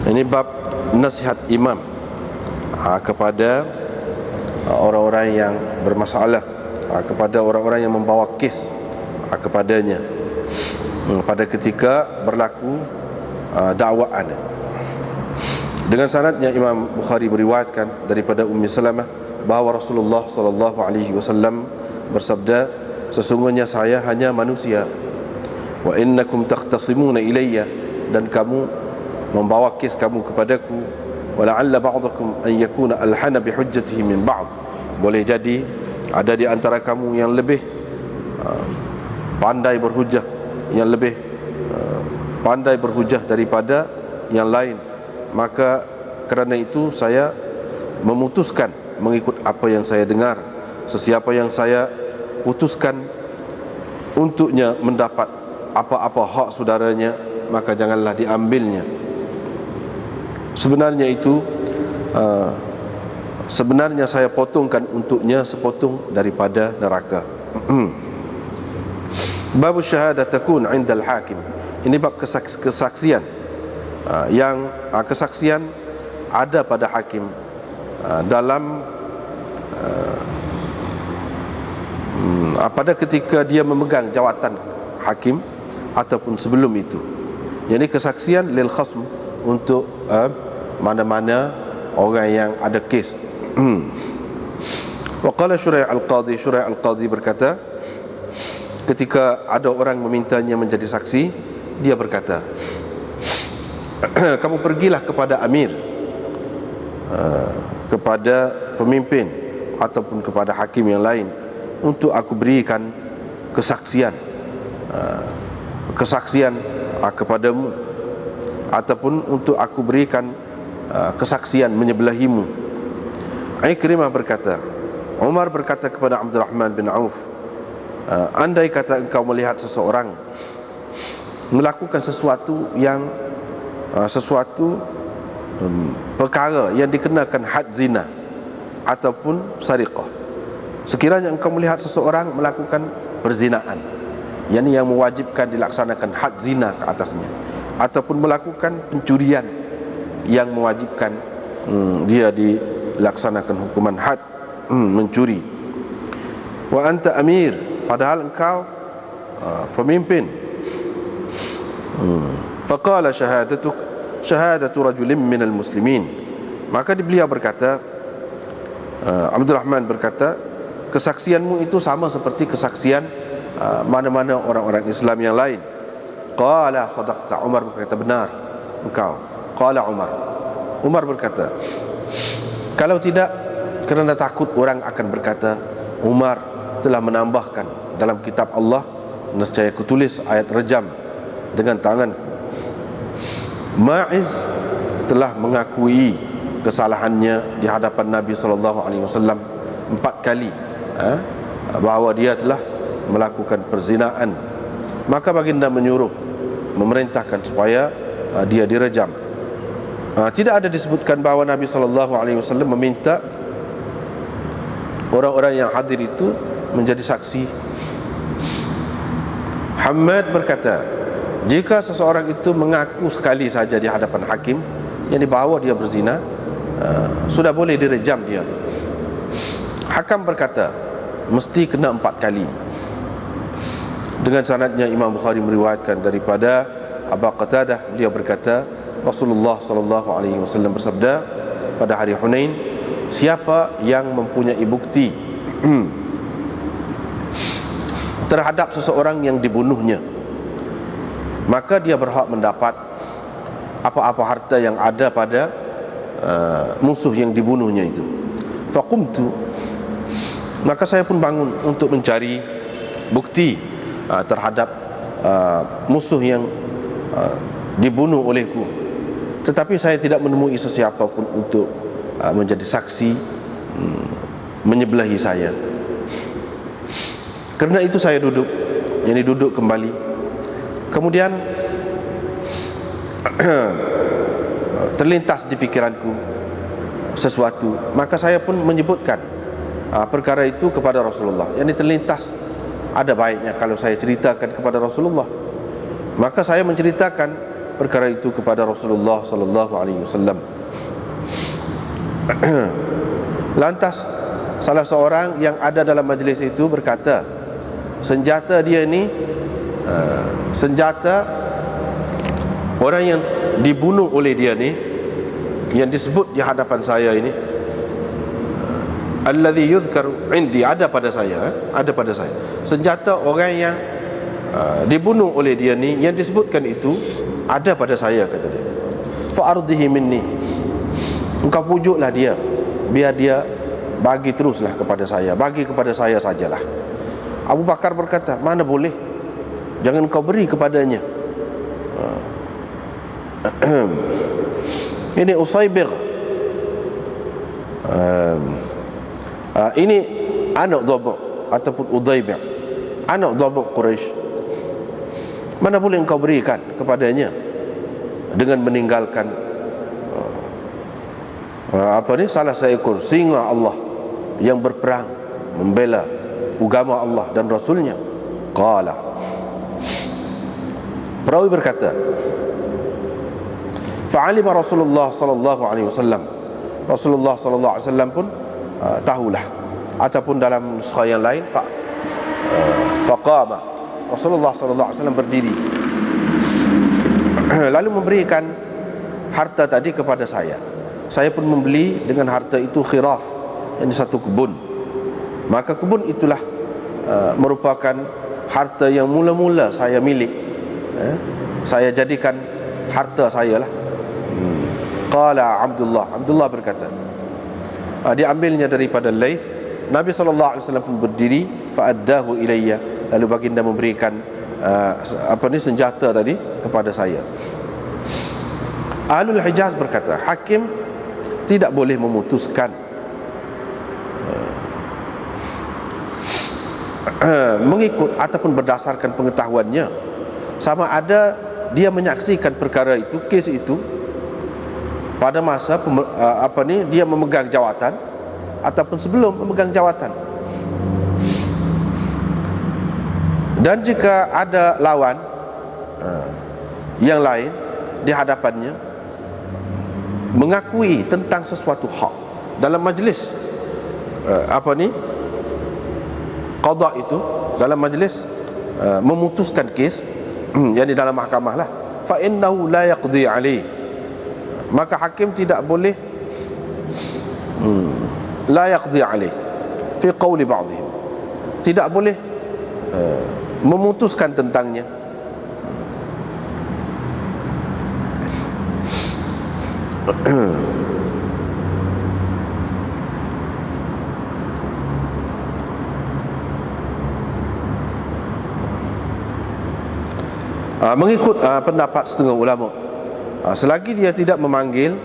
Ini bab nasihat imam kepada orang-orang yang bermasalah, kepada orang-orang yang membawa kes kepadanya pada ketika berlaku dakwaan. Dengan sanadnya Imam Bukhari meriwayatkan daripada Ummi Salamah bahawa Rasulullah sallallahu alaihi wasallam bersabda, sesungguhnya saya hanya manusia, wa innakum takhtasimuna ilayya, dan kamu membawa kes kamu kepadaku, wa la'alla ba'dakum an yakuna alhana bi hujjatihi min ba'd, boleh jadi ada di antara kamu yang lebih pandai berhujah, yang lebih pandai berhujah daripada yang lain. Maka kerana itu saya memutuskan mengikut apa yang saya dengar. Sesiapa yang saya putuskan untuknya mendapat apa-apa hak saudaranya, maka janganlah diambilnya. Sebenarnya itu sebenarnya saya potongkan untuknya sepotong daripada neraka. Bab syahadah takun 'inda al-hakim. Ini bab kesaksian yang kesaksian ada pada hakim dalam pada ketika dia memegang jawatan hakim ataupun sebelum itu. Jadi kesaksian lil khasm, untuk mana-mana orang yang ada kes. Wa qala Syuraih al-Qadhi berkata, ketika ada orang memintanya menjadi saksi, dia berkata, kamu pergilah kepada amir, kepada pemimpin ataupun kepada hakim yang lain untuk aku berikan kesaksian kepadamu, ataupun untuk aku berikan kesaksian menyebelahimu. Ikrimah berkata, Umar berkata kepada Abdurrahman bin Auf, andai kata engkau melihat seseorang melakukan sesuatu yang perkara yang dikenakan had zina ataupun sariqah, sekiranya engkau melihat seseorang melakukan perzinaan, yang mewajibkan dilaksanakan had zina ke atasnya, ataupun melakukan pencurian yang mewajibkan dia dilaksanakan hukuman had, mencuri, wa anta amir, padahal engkau pemimpin, faqala syahadatu rajulin minal muslimin, maka beliau berkata, Abdurrahman berkata, kesaksianmu itu sama seperti kesaksian mana-mana orang-orang Islam yang lain. Qala sadaqta, Umar berkata, benar engkau. Qala Umar berkata, kalau tidak kerana takut orang akan berkata, Umar telah menambahkan dalam kitab Allah, nescaya kutulis ayat rejam dengan tanganku. Ma'iz telah mengakui kesalahannya di hadapan Nabi SAW 4 kali, bahawa dia telah melakukan perzinaan. Maka baginda menyuruh, memerintahkan supaya dia direjam. Tidak ada disebutkan bahawa Nabi SAW meminta orang-orang yang hadir itu menjadi saksi. Hamad berkata, jika seseorang itu mengaku sekali saja di hadapan hakim, yang dibawa dia berzina, sudah boleh direjam dia. Hakam berkata, mesti kena 4 kali. Dengan sanadnya Imam Bukhari meriwayatkan daripada Abu Qatadah, beliau berkata, Rasulullah SAW bersabda pada hari Hunain, siapa yang mempunyai bukti terhadap seseorang yang dibunuhnya, maka dia berhak mendapat apa-apa harta yang ada pada musuh yang dibunuhnya itu. Faqumtu, maka saya pun bangun untuk mencari bukti terhadap musuh yang dibunuh olehku, tetapi saya tidak menemui sesiapa pun untuk menjadi saksi menyebelahi saya. Kerana itu saya duduk kembali. Kemudian terlintas di fikiranku sesuatu, maka saya pun menyebutkan perkara itu kepada Rasulullah. Yang terlintas, ada baiknya kalau saya ceritakan kepada Rasulullah. Maka saya menceritakan perkara itu kepada Rasulullah sallallahu alaihi wasallam. Lantas salah seorang yang ada dalam majlis itu berkata, senjata dia ni senjata orang yang dibunuh oleh dia ni, yang disebut di hadapan saya ini, alladhi yuzkaru indi, ada pada saya, ada pada saya. Senjata orang yang dibunuh oleh dia ni, yang disebutkan itu ada pada saya, kata dia. Fa ardihi minni, engkau pujuklah dia, biar dia bagi teruslah kepada saya, bagi kepada saya sajalah. Abu Bakar berkata, mana boleh, jangan kau beri kepadanya. Ini Usaybigh, ini anak Dhabi' ataupun Udaybi', anak Dhabi' Quraisy. Mana boleh engkau berikan kepadanya dengan meninggalkan salah seekor singa Allah yang berperang membela agama Allah dan Rasulnya. Qala, perawi berkata, fa'alima Rasulullah sallallahu alaihi wasallam, Rasulullah sallallahu alaihi wasallam pun tahulah, ataupun dalam nuskha yang lain faqama, Rasulullah sallallahu alaihi wasallam berdiri lalu memberikan harta tadi kepada saya. Saya pun membeli dengan harta itu khiraf, yang satu kebun. Maka kebun itulah merupakan harta yang mula-mula saya milik, saya jadikan harta saya lah. Qala Abdullah berkata, diambilnya daripada Laith. Nabi SAW pun berdiri, fa'addahu ilayya, lalu baginda memberikan senjata tadi kepada saya. Ahlul Hijaz berkata, hakim tidak boleh memutuskan mengikut ataupun berdasarkan pengetahuannya, sama ada dia menyaksikan perkara itu, kes itu pada masa dia memegang jawatan ataupun sebelum memegang jawatan. Dan jika ada lawan yang lain di hadapannya mengakui tentang sesuatu hak dalam majlis qada itu, dalam majlis memutuskan kes yang di dalam mahkamah lah, fa innahu la yaqdi alaih, maka hakim tidak boleh la yaqdi alaih fi qawli ba'dihim, tidak boleh memutuskan tentangnya. Mengikut pendapat setengah ulama, selagi dia tidak memanggil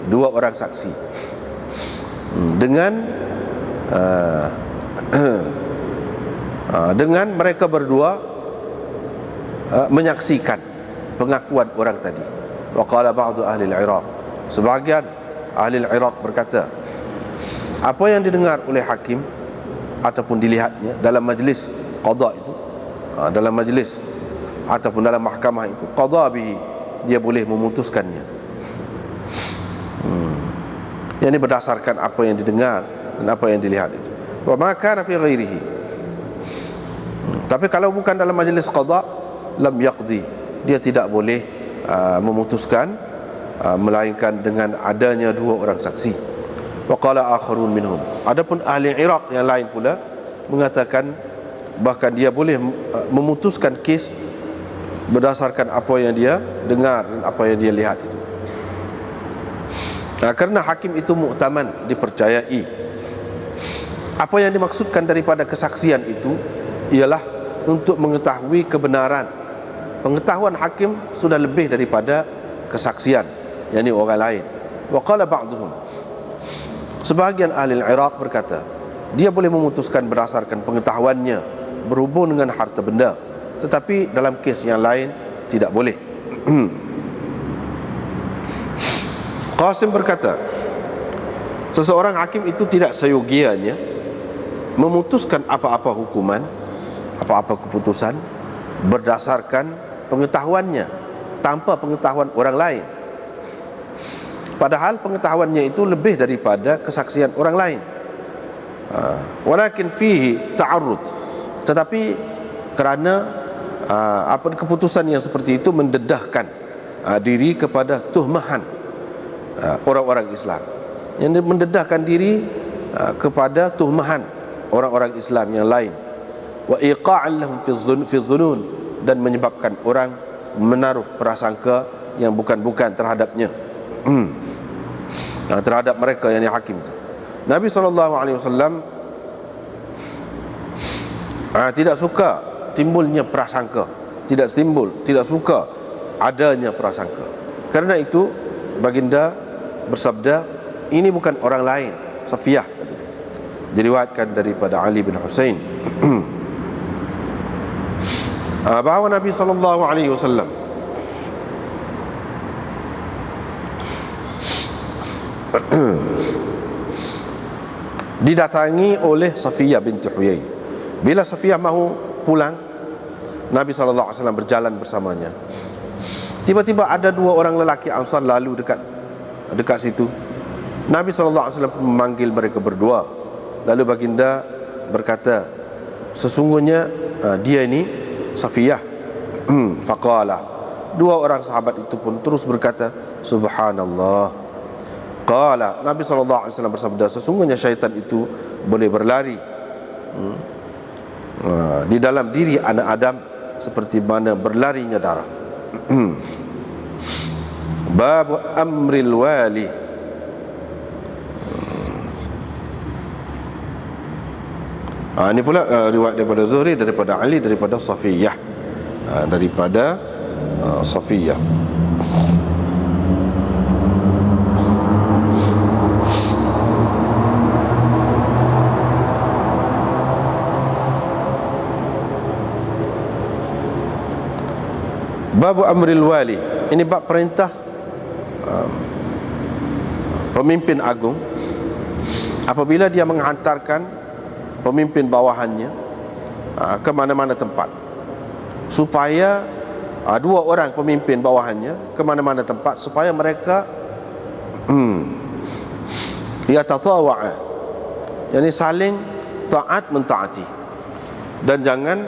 dua orang saksi dengan mereka berdua menyaksikan pengakuan orang tadi. Wa qala ba'du ahli al-Iraq, sebahagian ahli al-Iraq berkata, apa yang didengar oleh hakim ataupun dilihatnya dalam majlis qada itu, dalam majlis ataupun dalam mahkamah itu, qada bihi, dia boleh memutuskannya. Yang ini berdasarkan apa yang didengar dan apa yang dilihat itu. Wa ma kana fi ghairihi, tapi kalau bukan dalam majlis qada, lam yaqdi, dia tidak boleh memutuskan melainkan dengan adanya dua orang saksi. Wa qala akharun minhum, adapun ahli Iraq yang lain pula mengatakan bahkan dia boleh memutuskan kes berdasarkan apa yang dia dengar dan apa yang dia lihat itu. Kerana hakim itu mu'taman, dipercayai. Apa yang dimaksudkan daripada kesaksian itu ialah untuk mengetahui kebenaran. Pengetahuan hakim sudah lebih daripada kesaksian, yakni orang lain. Wa qala ba'dhum, sebahagian ahli Iraq berkata, dia boleh memutuskan berdasarkan pengetahuannya berhubung dengan harta benda, tetapi dalam kes yang lain tidak boleh. Qasim berkata, seseorang hakim itu tidak seyogianya memutuskan apa-apa hukuman, apa-apa keputusan berdasarkan pengetahuannya tanpa pengetahuan orang lain, padahal pengetahuannya itu lebih daripada kesaksian orang lain. Walakin fihi ta'arrud, tetapi kerana keputusan yang seperti itu mendedahkan diri kepada tuhmahan orang-orang Islam, yang mendedahkan diri kepada tuhmahan orang-orang Islam yang lain, wa iqa'an lahum fi dhunun, dan menyebabkan orang menaruh prasangka yang bukan-bukan terhadapnya, terhadap mereka yang hakim itu. Nabi SAW tidak suka timbulnya prasangka, tidak suka adanya prasangka. Kerana itu baginda bersabda, ini bukan orang lain, Safiyah. Diriwayatkan daripada Ali bin Husain bahawa Nabi SAW didatangi oleh Safiyah binti Huyai. Bila Safiyah mahu pulang, Nabi SAW berjalan bersamanya. Tiba-tiba ada dua orang lelaki Ansar lalu dekat situ. Nabi SAW memanggil mereka berdua. Lalu baginda berkata, sesungguhnya dia ini Safiyah. Faqala, dua orang sahabat itu pun terus berkata, Subhanallah. Qala, Nabi SAW bersabda, sesungguhnya syaitan itu boleh berlari di dalam diri anak Adam seperti mana berlarinya darah. Bab amril wali. Ini pula riwayat daripada Zuhri, daripada Ali, daripada Safiyah, Safiyah. Bab amril wali. Ini bab perintah pemimpin agung apabila dia menghantarkan pemimpin bawahannya ke mana-mana tempat, supaya dua orang pemimpin bawahannya ke mana-mana tempat, supaya mereka yatatawa'a, yakni saling taat mentaati, dan jangan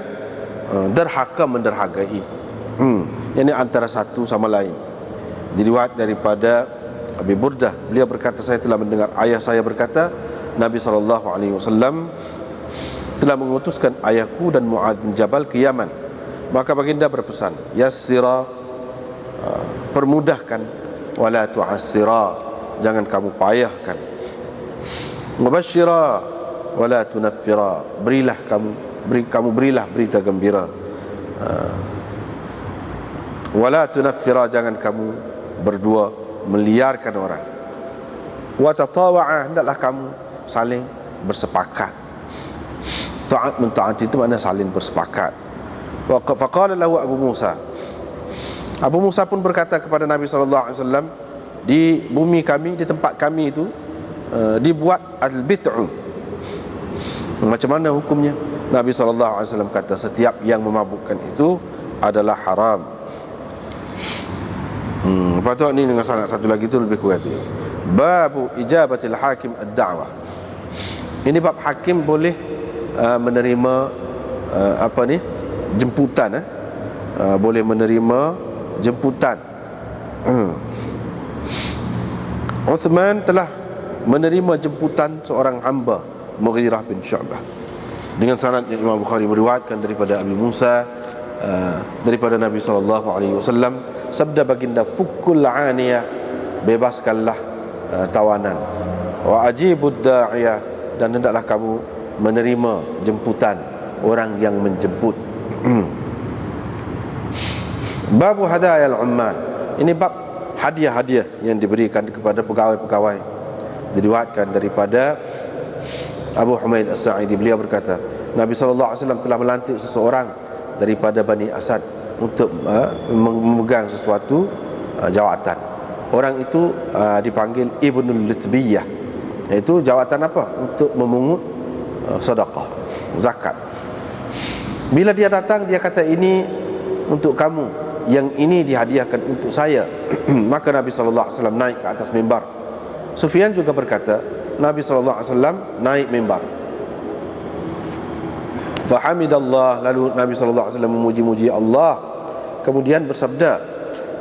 derhaka menderhakai, yakni antara satu sama lain. Diriwayat daripada Abi Burdah, beliau berkata, saya telah mendengar ayah saya berkata, Nabi SAW telah mengutuskan ayahku dan Mu'adz bin Jabal ke Yaman. Maka baginda berpesan, yassira, permudahkan, wala tu'assira, jangan kamu payahkan, mubashshira wala tunaffira, berilah berita gembira, wala tunaffira, jangan kamu berdua meliarkan orang, wa tatawa'a, hendaklah kamu saling bersepakat. Taat mentaati itu makna saling bersepakat. Faqala lahu Abu Musa. Abu Musa pun berkata kepada Nabi SAW, di bumi kami, di tempat kami itu dibuat al-bid'u. Macam mana hukumnya? Nabi SAW kata, setiap yang memabukkan itu adalah haram. Lepas tu ni dengan sanad satu lagi tu lebih kuat. Babu ijabatil hakim ad-da'wah. Ini bab hakim boleh menerima jemputan, boleh menerima jemputan. Uthman telah menerima jemputan seorang hamba, Mughirah bin Syu'bah, dengan sanad yang Imam Bukhari meriwayatkan daripada Abi Musa, daripada Nabi SAW, sabda baginda, fukul aniyah, bebaskanlah tawanan, wa ajibud da'iyah, dan hendaklah kamu menerima jemputan orang yang menjemput. Babu hadayal ummal. Ini bab hadiah-hadiah yang diberikan kepada pegawai-pegawai. Diriwayatkan daripada Abu Humaid As-Sa'idi, beliau berkata, Nabi SAW telah melantik seseorang daripada Bani Asad untuk memegang sesuatu jawatan. Orang itu dipanggil Ibnul Litbiyah, iaitu jawatan apa? Untuk memungut sedekah, zakat. Bila dia datang, dia kata, ini untuk kamu yang ini dihadiahkan untuk saya. Maka Nabi SAW naik ke atas mimbar. Sufyan juga berkata, Nabi SAW naik mimbar. Fahamidallah, lalu Nabi SAW memuji-muji Allah. Kemudian bersabda,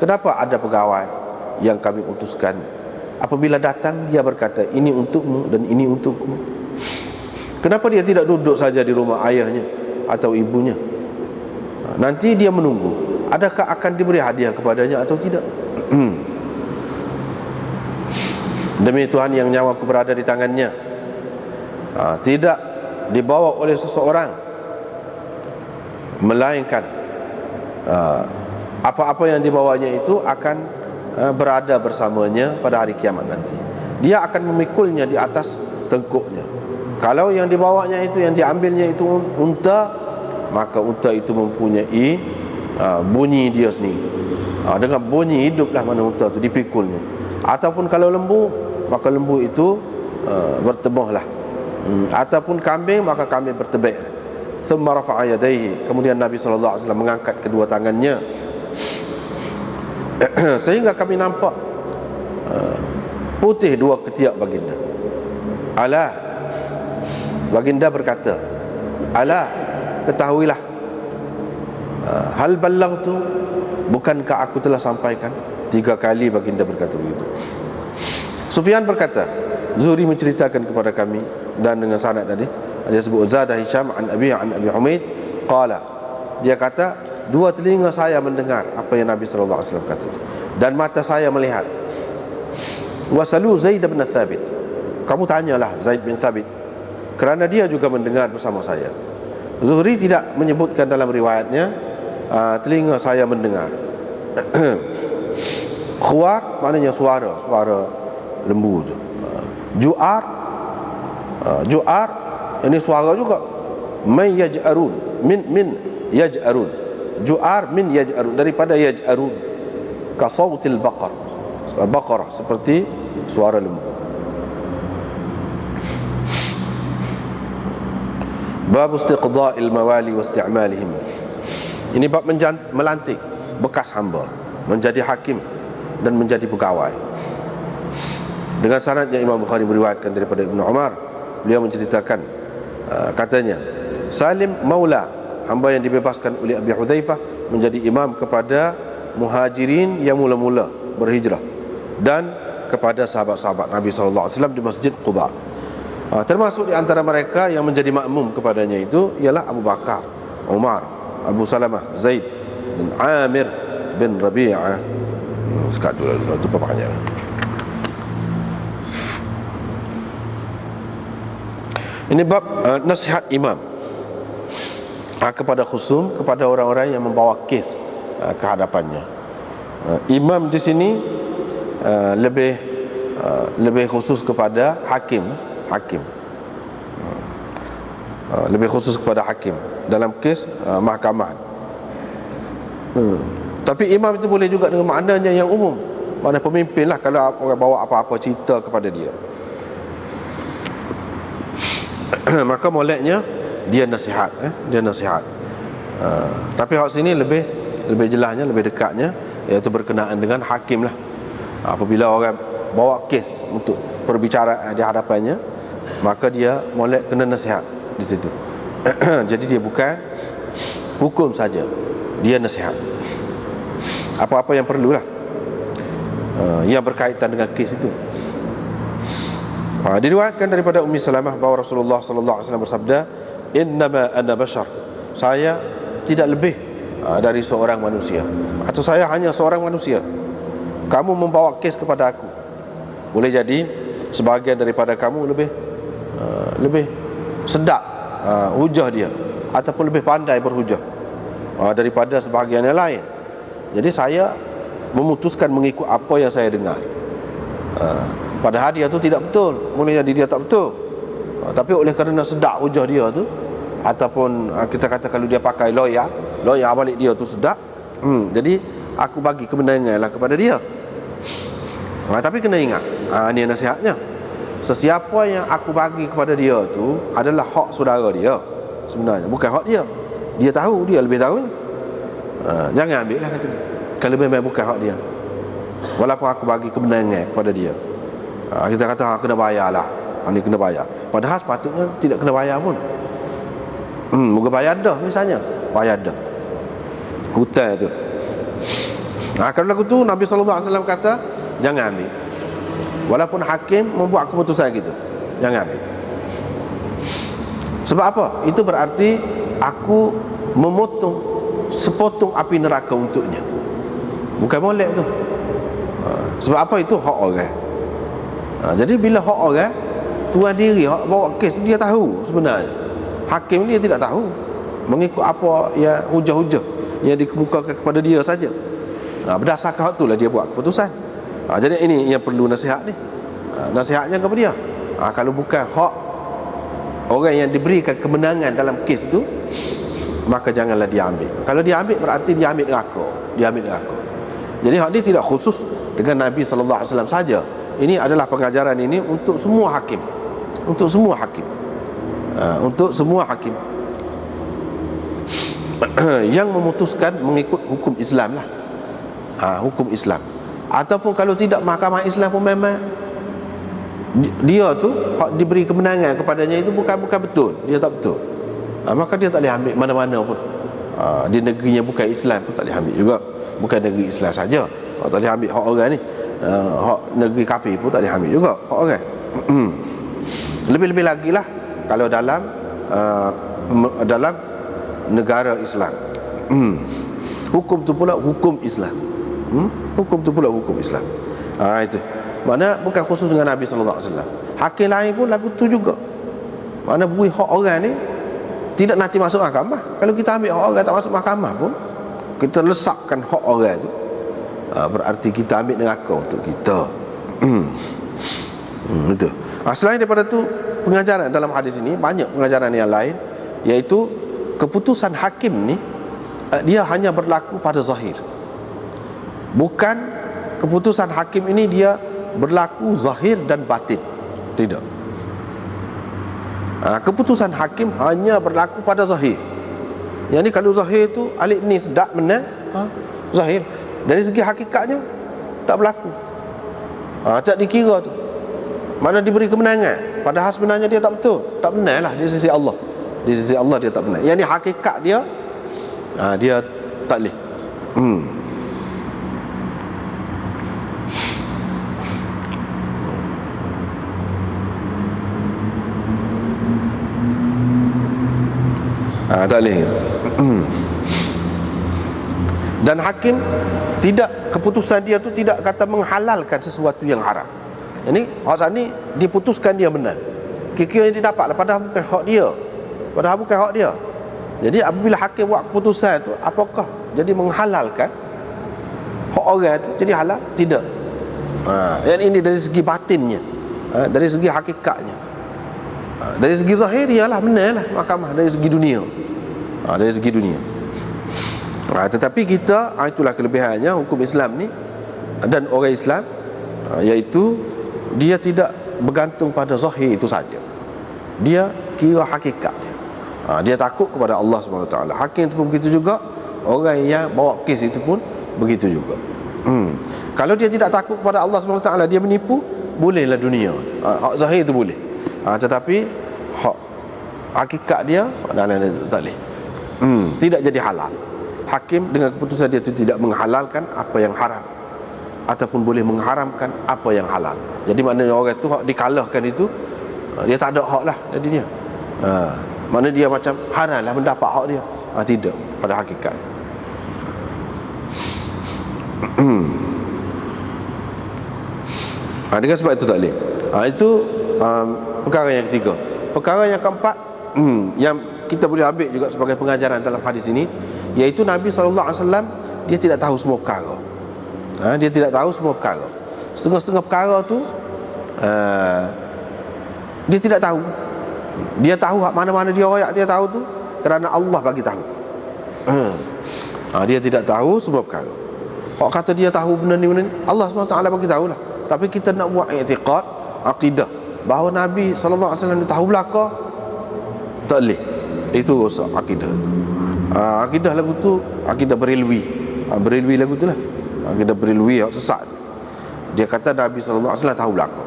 kenapa ada pegawai yang kami utuskan? Apabila datang dia berkata, ini untukmu dan ini untukmu. Kenapa dia tidak duduk saja di rumah ayahnya atau ibunya? Nanti dia menunggu, adakah akan diberi hadiah kepadanya atau tidak? Demi Tuhan yang nyawaku berada di tangannya, tidak dibawa oleh seseorang, melainkan apa-apa yang dibawanya itu akan berada bersamanya pada hari kiamat nanti. Dia akan memikulnya di atas tengkuknya. Kalau yang dibawanya itu, yang diambilnya itu unta, maka unta itu mempunyai bunyi dia sendiri. Dengan bunyi hiduplah mana unta itu dipikulnya. Ataupun kalau lembu, maka lembu itu bertebuhlah. Ataupun kambing, maka kambing bertebik. Thumma rafa'a yadayhi, kemudian Nabi SAW mengangkat kedua tangannya sehingga kami nampak putih dua ketiak baginda. Ala, baginda berkata, ala, ketahuilah, hal ballaghtu, bukankah aku telah sampaikan? 3 kali baginda berkata begitu. Sufyan berkata, Zuhri menceritakan kepada kami, dan dengan sanad tadi dia sebut Zadah Hisham an Abi Humaid qala, dia kata, 2 telinga saya mendengar apa yang Nabi SAW kata, dan mata saya melihat. Wasalu Zaid bin Thabit, kamu tanyalah Zaid bin Thabit, kerana dia juga mendengar bersama saya. Zuhri tidak menyebutkan dalam riwayatnya telinga saya mendengar. Khuar maknanya suara lembu tu. Ju'ar ini suara juga. Min yaj'arun, min yaj'arun. Ju'ar min yaj'arun, daripada yaj'arun, ka sautil baqarah, seperti suara lembu. Bab istiqda'il mawali wa isti'malihim. Ini bab melantik bekas hamba menjadi hakim dan menjadi pegawai. Dengan sanad yang Imam Bukhari meriwayatkan daripada Ibnu Umar, beliau menceritakan, katanya, Salim maula, hamba yang dibebaskan oleh Abi Hudzaifah, menjadi imam kepada muhajirin yang mula-mula berhijrah dan kepada sahabat-sahabat Nabi SAW di Masjid Quba. Termasuk di antara mereka yang menjadi makmum kepadanya itu ialah Abu Bakar, Umar, Abu Salamah, Zaid dan Amir bin Rabi'ah. Sekat dulu itu papanya. Ini bab nasihat imam kepada khusum, kepada orang-orang yang membawa kes ke hadapannya. Imam di sini lebih khusus kepada hakim, lebih khusus kepada hakim dalam kes mahkamah. Tapi imam itu boleh juga dengan maknanya yang umum, makna pemimpin lah kalau orang bawa apa-apa cerita kepada dia. Maka moleknya dia nasihat, tapi hak sini lebih jelasnya, lebih dekatnya, iaitu berkenaan dengan hakim lah. Apabila orang bawa kes untuk perbicaraan di hadapannya, maka dia molek kena nasihat di situ. Jadi dia bukan hukum saja, dia nasihat. Apa-apa yang perlulah yang berkaitan dengan kes itu. Diriwayatkan daripada Ummi Salamah bahawa Rasulullah SAW bersabda, innama ana bashar, saya tidak lebih dari seorang manusia, atau saya hanya seorang manusia. Kamu membawa kes kepada aku, boleh jadi sebahagian daripada kamu lebih sedap hujah dia, ataupun lebih pandai berhujah daripada sebahagian yang lain. Jadi saya memutuskan mengikut apa yang saya dengar. Padahal dia tu tidak betul, boleh jadi dia tak betul, tapi oleh kerana sedap hujah dia tu, ataupun kita kata kalau dia pakai lawyer balik dia tu sedap, jadi aku bagi kemenangan lah kepada dia. Tapi kena ingat, ni nasihatnya, sesiapa yang aku bagi kepada dia tu adalah hak saudara dia sebenarnya, bukan hak dia. Dia tahu, dia lebih tahu. Jangan ambil lah kata dia, kalau memang bukan hak dia, walaupun aku bagi kemenangan kepada dia. Kita kata kena bayar lah, ni kena bayar, padahal sepatutnya tidak kena bayar pun. Moga bayar dah misalnya, bayar dah hutang tu. Kalau lagu tu Nabi SAW kata jangan ambil, walaupun hakim membuat keputusan gitu, jangan ambil. Sebab apa? Itu berarti aku memotong sepotong api neraka untuknya, bukan molek tu. Sebab apa? Itu hak orang. Jadi bila hak orang, tuan diri hak bawa kes dia tahu sebenarnya. Hakim dia tidak tahu, mengikut apa yang hujah-hujah yang dikemukakan kepada dia saja. Berdasarkan hak itulah dia buat keputusan. Jadi ini yang perlu nasihat ni. Nasihatnya kepada dia, kalau bukan hak orang yang diberikan kemenangan dalam kes tu, maka janganlah dia ambil. Kalau dia ambil berarti dia ambil neraka. Dia ambil neraka. Jadi hak ini tidak khusus dengan Nabi SAW saja. Ini adalah pengajaran ini untuk semua hakim, untuk semua hakim, untuk semua hakim yang memutuskan mengikut hukum Islam lah, hukum Islam. Ataupun kalau tidak, mahkamah Islam pun memang dia tu hak diberi kemenangan kepadanya itu bukan betul, dia tak betul, maka dia tak boleh ambil mana-mana pun. Di negerinya bukan Islam pun tak boleh ambil juga. Bukan negeri Islam saja tak boleh ambil hak orang ni, hak negeri kafir pun tak boleh ambil juga hak orang. Lebih-lebih lagi lah kalau dalam negara Islam. Hukum tu pula hukum Islam. Hukum tu pula hukum Islam. Itu mana bukan khusus dengan Nabi SAW. Hakim lain pun lagu tu juga. Mana beri hak orang ni tidak nanti masuk mahkamah. Kalau kita ambil hak orang tak masuk mahkamah pun, kita lesakkan hak orang tu, berarti kita ambil neraka untuk kita. Itu. Selain daripada tu, pengajaran dalam hadis ini banyak pengajaran yang lain, iaitu keputusan hakim ni dia hanya berlaku pada zahir. Bukan keputusan hakim ini dia berlaku zahir dan batin. Tidak. Keputusan hakim hanya berlaku pada zahir. Yang ni kalau zahir tu alik ni sedap menang, zahir. Dari segi hakikatnya tak berlaku, tak dikira tu. Mana diberi kemenangan, padahal sebenarnya dia tak betul, tak benar lah di sisi Allah. Di sisi Allah dia tak benar. Yang ni hakikat dia, dia tak boleh. Tak boleh. Dan hakim tidak, keputusan dia tu tidak kata menghalalkan sesuatu yang haram. Ini hak ni diputuskan dia benar, kira-kira dia dapat, padahal bukan hak dia, padahal bukan hak dia. Jadi apabila hakim buat keputusan tu, apakah jadi menghalalkan hak orang tu jadi halal? Tidak. Yang ini dari segi batinnya, dari segi hakikatnya. Dari segi zahir ialah benar lah mahkamah, dari segi dunia, dari segi dunia. Tetapi kita, itulah kelebihannya hukum Islam ni dan orang Islam, iaitu dia tidak bergantung pada zahir itu saja, dia kira hakikat dia. Dia takut kepada Allah SWT. Hakim itu pun begitu juga, orang yang bawa kes itu pun begitu juga. Kalau dia tidak takut kepada Allah SWT, dia menipu, bolehlah dunia, hak zahir itu boleh. Tetapi hak hakikat dia tak boleh, tidak jadi halal. Hakim dengan keputusan dia itu tidak menghalalkan apa yang haram, ataupun boleh mengharamkan apa yang halal. Jadi maknanya orang itu hak dikalahkan itu, dia tak ada hak lah jadinya. Mana dia macam haram lah mendapat hak dia. Tidak, pada hakikat. Dengan sebab itu tak boleh. Itu perkara yang ketiga. Perkara yang keempat, yang kita boleh ambil juga sebagai pengajaran dalam hadis ini, iaitu Nabi SAW dia tidak tahu semua perkara. Dia tidak tahu semua perkara. Setengah-setengah perkara tu dia tidak tahu. Dia tahu mana-mana dia royak, dia tahu tu kerana Allah bagi tahu. Dia tidak tahu semua perkara. Kalau kata dia tahu benda ni, Allah SWT bagi tahulah. Tapi kita nak buat i'tiqad, akidah bahawa Nabi SAW tahu belaka, tak boleh. Itu rosak akidah. Akidah lagu tu akidah Berilwi. Berilwi lagu tu lah. Akidah Berilwi yang sesat. Dia kata Nabi sallallahu alaihi wasallam tahu belaka.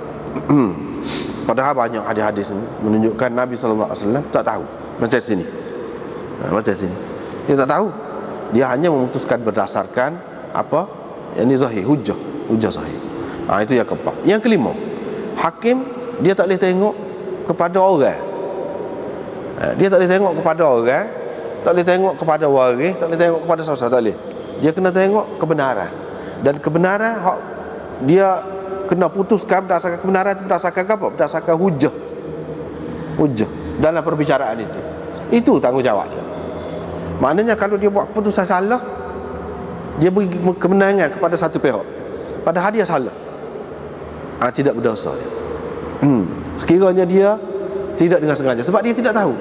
Padahal banyak hadis-hadis menunjukkan Nabi sallallahu alaihi wasallam tak tahu. Macam sini. Macam sini. Dia tak tahu. Dia hanya memutuskan berdasarkan apa? Yang ni zahir, hujah sahih. Itu yang keempat. Yang kelima, hakim dia tak boleh tengok kepada orang. Dia tak boleh tengok kepada orang, tak boleh tengok kepada waris, tak boleh tengok kepada siapa-siapa, tak boleh. Dia kena tengok kebenaran. Dan kebenaran dia kena putuskan berdasarkan kebenaran, berdasarkan apa? Berdasarkan hujah dalam perbicaraan itu. Itu tanggungjawab dia. Maknanya kalau dia buat keputusan salah, dia beri kemenangan kepada satu pihak, padahal dia salah, tidak berdosa dia. Sekiranya dia tidak dengan sengaja, sebab dia tidak tahu.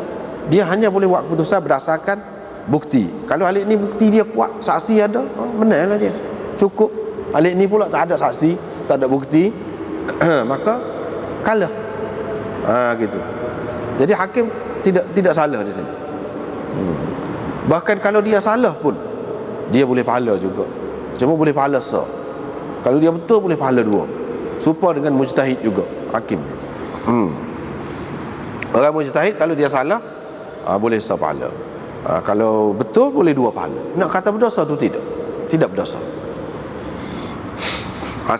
Dia hanya boleh buat keputusan berdasarkan bukti. Kalau alik ni bukti dia kuat, saksi ada, benarlah dia, cukup. Alik ni pula tak ada saksi, tak ada bukti, maka kalah. Gitu. Jadi hakim tidak salah di sini. Bahkan kalau dia salah pun, dia boleh pahala juga. Cuma boleh pahala sah. Kalau dia betul, boleh pahala dua. Serupa dengan mujtahid juga, hakim. Orang mujtahid kalau dia salah, boleh sah pahala. Kalau betul, boleh dua pahala. Nak kata berdosa tu tidak berdosa.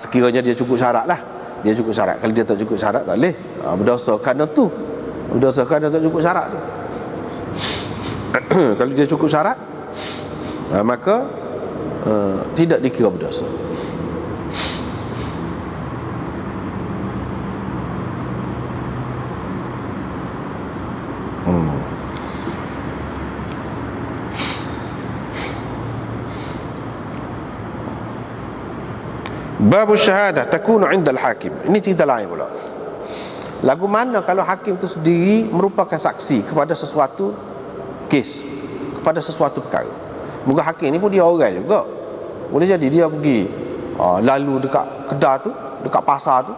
Sekiranya dia cukup syarat lah. Dia cukup syarat. Kalau dia tak cukup syarat, tak boleh berdosa kerana tu. Berdosa kerana tak cukup syarat tu. Kalau dia cukup syarat, maka tidak dikira berdosa. Babu syahadah takunu 'inda al-hakim. Ini cerita lain pula. Lagu mana kalau hakim itu sendiri merupakan saksi kepada sesuatu kes, kepada sesuatu perkara. Moga hakim ni pun dia orang juga. Boleh jadi dia pergi lalu dekat kedai tu, dekat pasar tu,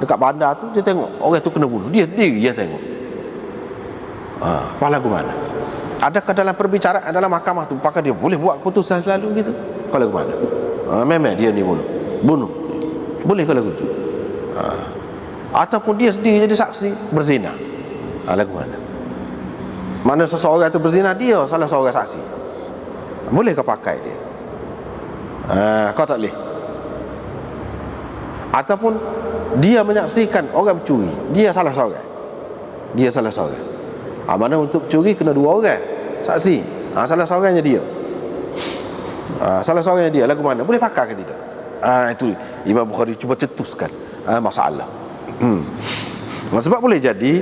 dekat bandar tu, dia tengok orang tu kena bunuh, dia sendiri dia tengok. Apa lagu mana? Adakah dalam perbicaraan dalam mahkamah tu apakah dia boleh buat keputusan selalu gitu? Kalau lagu mana? Memang dia ni bunuh. Boleh kalau gitu. Ataupun dia sendiri jadi saksi berzina. Lagu mana? Mana seseorang itu berzina, dia salah seorang saksi. Boleh kau pakai dia? Kau tak boleh. Ataupun dia menyaksikan orang mencuri, dia salah seorang. Mana untuk curi kena dua orang saksi. Salah seorangnya dia. Lagu mana? Boleh pakai ke tidak? Itu Imam Bukhari cuba cetuskan masalah. Sebab boleh jadi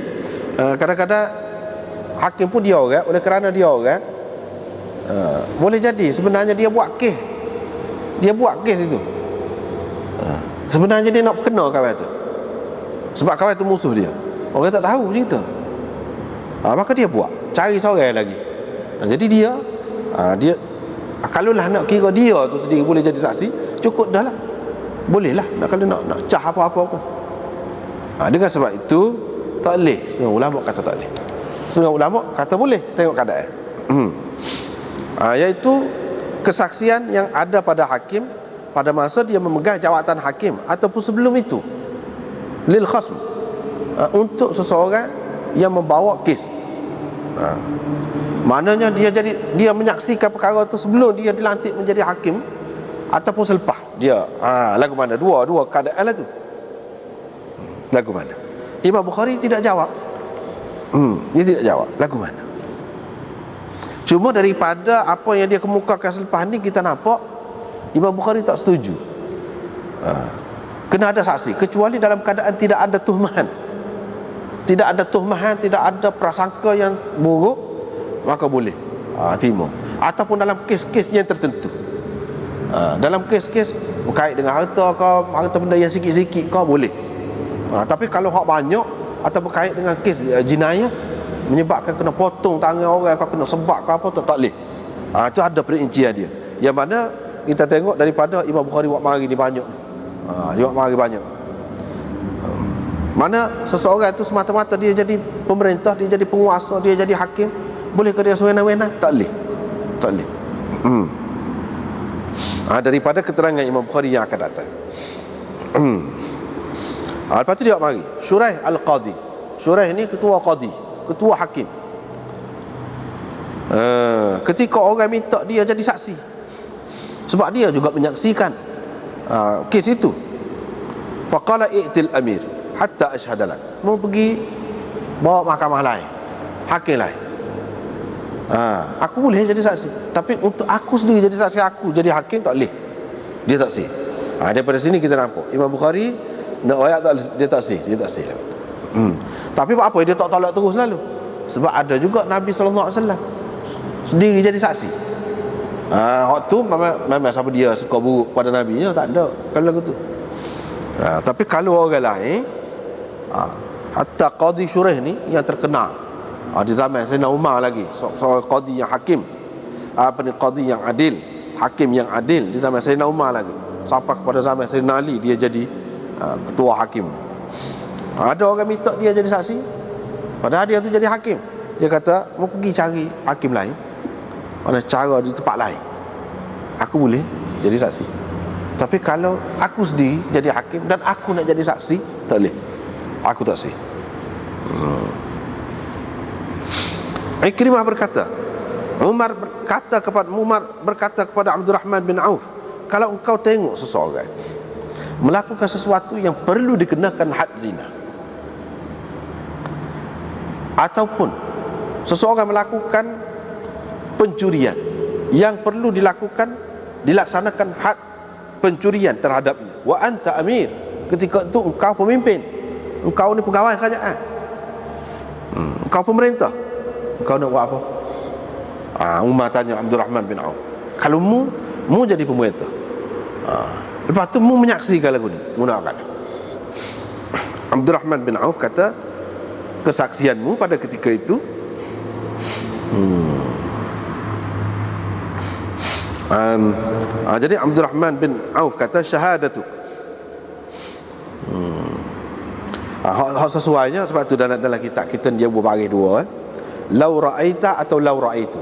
kadang-kadang hakim pun dia orang, oleh kerana dia orang, boleh jadi sebenarnya dia buat kes itu. Sebenarnya dia nak kena kawan tu, sebab kawan tu musuh dia. Orang tak tahu cerita. Maka dia buat, cari seorang lagi. Jadi dia kalaulah nak kira dia tu sendiri boleh jadi saksi, cukup dah lah. Boleh lah kalau nak cah apa-apa pun. Dengan sebab itu tak boleh. Setengah ulama kata tak boleh, setengah ulama kata boleh. Tengok keadaan. Iaitu kesaksian yang ada pada hakim pada masa dia memegang jawatan hakim ataupun sebelum itu, lil khasm, untuk seseorang yang membawa kes. Maknanya dia menyaksikan perkara itu sebelum dia dilantik menjadi hakim ataupun selepas dia. Lagu mana? Dua keadaan lah tu. Lagu mana? Imam Bukhari tidak jawab. Dia tidak jawab lagu mana. Cuma daripada apa yang dia kemukakan selepas ni, kita nampak Imam Bukhari tak setuju. Kena ada saksi, kecuali dalam keadaan tidak ada tuhmahan. Tidak ada prasangka yang buruk, maka boleh terima. Ataupun dalam kes-kes yang tertentu. Dalam kes-kes berkait dengan harta benda yang sikit-sikit kau boleh. Tapi kalau hak banyak atau berkait dengan kes jenayah menyebabkan kena potong tangan orang, kau kena sebab kau apa tu, tak boleh. Itu ada perincian dia. Yang mana kita tengok daripada Imam Bukhari buat mari ni banyak. Dia buat mari banyak. Mana seseorang itu semata-mata dia jadi pemerintah, dia jadi penguasa, dia jadi hakim, bolehkah dia sewenang-wenang? Tak boleh. tak boleh. Daripada keterangan Imam Bukhari yang akan datang. Lepas tu dia mari Shuraih Al-Qadhi. Shuraih ni ketua qadhi, ketua hakim. Ketika orang minta dia jadi saksi, sebab dia juga menyaksikan kes itu. Faqala i'til amir hatta ashhada lak. Mau pergi bawa mahkamah lain, hakim lain. Aku boleh jadi saksi, tapi untuk aku sendiri jadi saksi, aku jadi hakim tak boleh. Dia tak sih. Daripada sini kita nampak Imam Bukhari nak ayat tak, dia tak sih. Tapi apa dia tak tolak terus lalu? Sebab ada juga Nabi SAW sendiri jadi saksi. Waktu memang siapa dia suka buruk pada Nabi nya, tak ada kalau lagu tu. Tapi kalau orang lain, hatta Qadhi Shuraih ni yang terkenal di zaman Sayyidina Umar lagi, seorang qadhi yang hakim, qadhi yang adil, hakim yang adil di zaman Sayyidina Umar lagi, sampai kepada zaman Sayyidina Ali dia jadi ketua hakim. Ada orang minta dia jadi saksi, padahal dia tu jadi hakim. Dia kata mau pergi cari hakim lain, ada cara di tempat lain, aku boleh jadi saksi. Tapi kalau aku sendiri jadi hakim dan aku nak jadi saksi, tak boleh, aku tak sih. Ikrimah berkata, Umar berkata kepada Abdul Rahman bin Auf, kalau engkau tengok seseorang melakukan sesuatu yang perlu dikenakan had zina, ataupun seseorang melakukan pencurian yang perlu dilaksanakan had pencurian terhadapnya, wa anta amir, ketika itu engkau pemimpin, engkau ni pegawai kerajaan, engkau pemerintah, engkau nak buat apa? Umar tanya Abdul Rahman bin Auf, kalau mu jadi pemerintah, lepas tu mu menyaksikan lagu ni, mu nak apa? Abdul Rahman bin Auf kata, kesaksianmu pada ketika itu jadi Abdul Rahman bin Auf kata syahadatu. Hak sesuainya, sebab tu dalam kitab kita dia berbaris dua, lau ra'aita atau lau ra'aitu.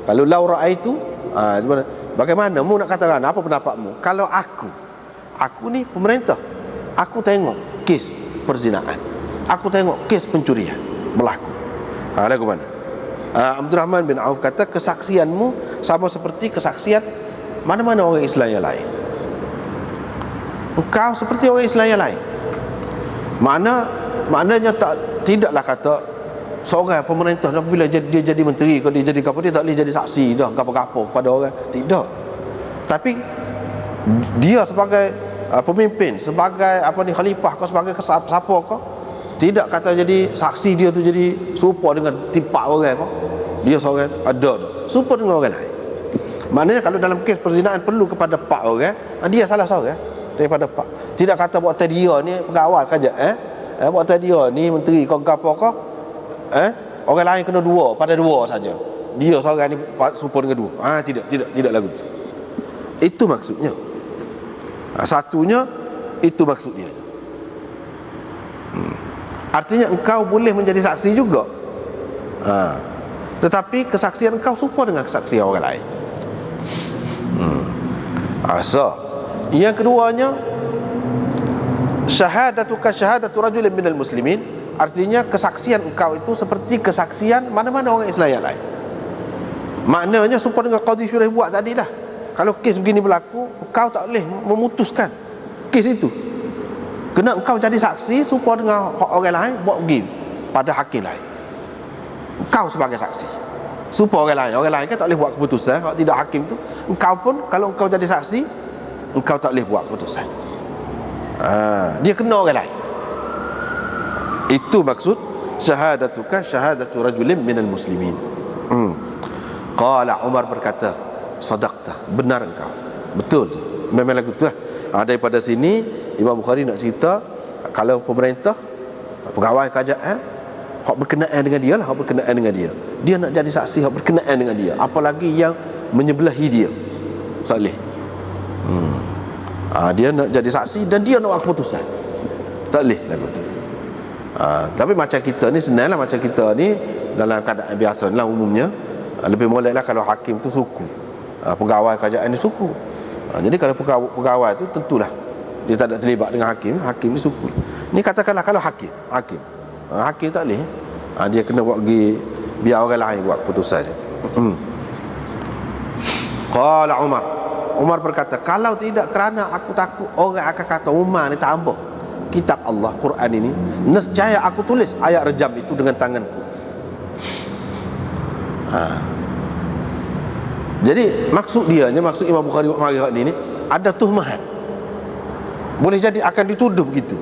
Kalau lau ra'aitu, bagaimana mu nak katakan, apa pendapatmu? Kalau aku ni pemerintah, aku tengok kes perzinaan, aku tengok kes pencurian berlaku, lagu mana? Abdul Rahman bin Auf kata, kesaksianmu sama seperti kesaksian mana-mana orang Islam yang lain. Engkau seperti orang Islam yang lain. Maknanya tidaklah kata seorang pemerintah apabila dia jadi menteri, kalau dia jadi apa, dia tak boleh jadi saksi dah gapo-gapo kepada orang. Tidak. Tapi dia sebagai pemimpin, sebagai khalifah kau, sebagai siapa kau, tidak kata jadi saksi dia tu jadi serupa dengan timpak orang kau. Dia seorang ada serupa dengan orang lain. Maknanya kalau dalam kes perzinaan perlu kepada pak orang, dia salah seorang daripada pak. Tidak kata buat tadi dia ni pegawai kerajaan, buat tadi dia ni menteri kau gapo kau, orang lain kena dua pada dua saja, dia seorang ni serupa dengan dua. Tidak lagu tu. Itu maksudnya. Satunya itu maksudnya. Artinya engkau boleh menjadi saksi juga, tetapi kesaksian engkau serupa dengan kesaksian orang lain. Yang keduanya, syahadatuka syahadatu rajulin minal muslimin, artinya kesaksian engkau itu seperti kesaksian mana-mana orang Islam yang lain. Maknanya serupa dengan Qadhi Shuraih buat tadi dah. Kalau kes begini berlaku, engkau tak boleh memutuskan kes itu, kena engkau jadi saksi serupa dengan orang lain buat pergi pada hakim lain. Engkau sebagai saksi serupa orang lain kan tak boleh buat keputusan. Kalau tidak hakim tu, engkau pun kalau engkau jadi saksi, engkau tak boleh buat keputusan. Dia kena orang lain. Itu maksud syahadatuka syahadatu rajulin minal muslimin. Qala, Umar berkata, sadaqta, benar engkau, betul tu, memang lagu tu lah. Daripada sini Imam Bukhari nak cerita, kalau pemerintah, pegawai kerajaan, hak berkenaan dengan dia lah, hak berkenaan dengan dia, dia nak jadi saksi hak berkenaan dengan dia, apalagi yang menyebelahi dia, salih. Dia nak jadi saksi dan dia nak buat keputusan, tak boleh lagu tu. Tapi macam kita ni senang lah, macam kita ni dalam keadaan biasa lah umumnya, Lebih moleklah kalau hakim tu suku, pegawai kerajaan ni suku. Jadi kalau pegawai tu tentulah dia tak ada terlibat dengan hakim, hakim ni suku. Ni katakanlah kalau hakim tak boleh, dia kena buat pergi, biar orang lain buat keputusan dia. Qala Umar berkata, kalau tidak kerana aku takut orang akan kata Umar ni tambah kitab Allah, Quran ini, nescaya aku tulis ayat rejam itu dengan tanganku. Jadi maksud Imam Bukhari mari ni ada tuhmahan, boleh jadi akan dituduh begitu.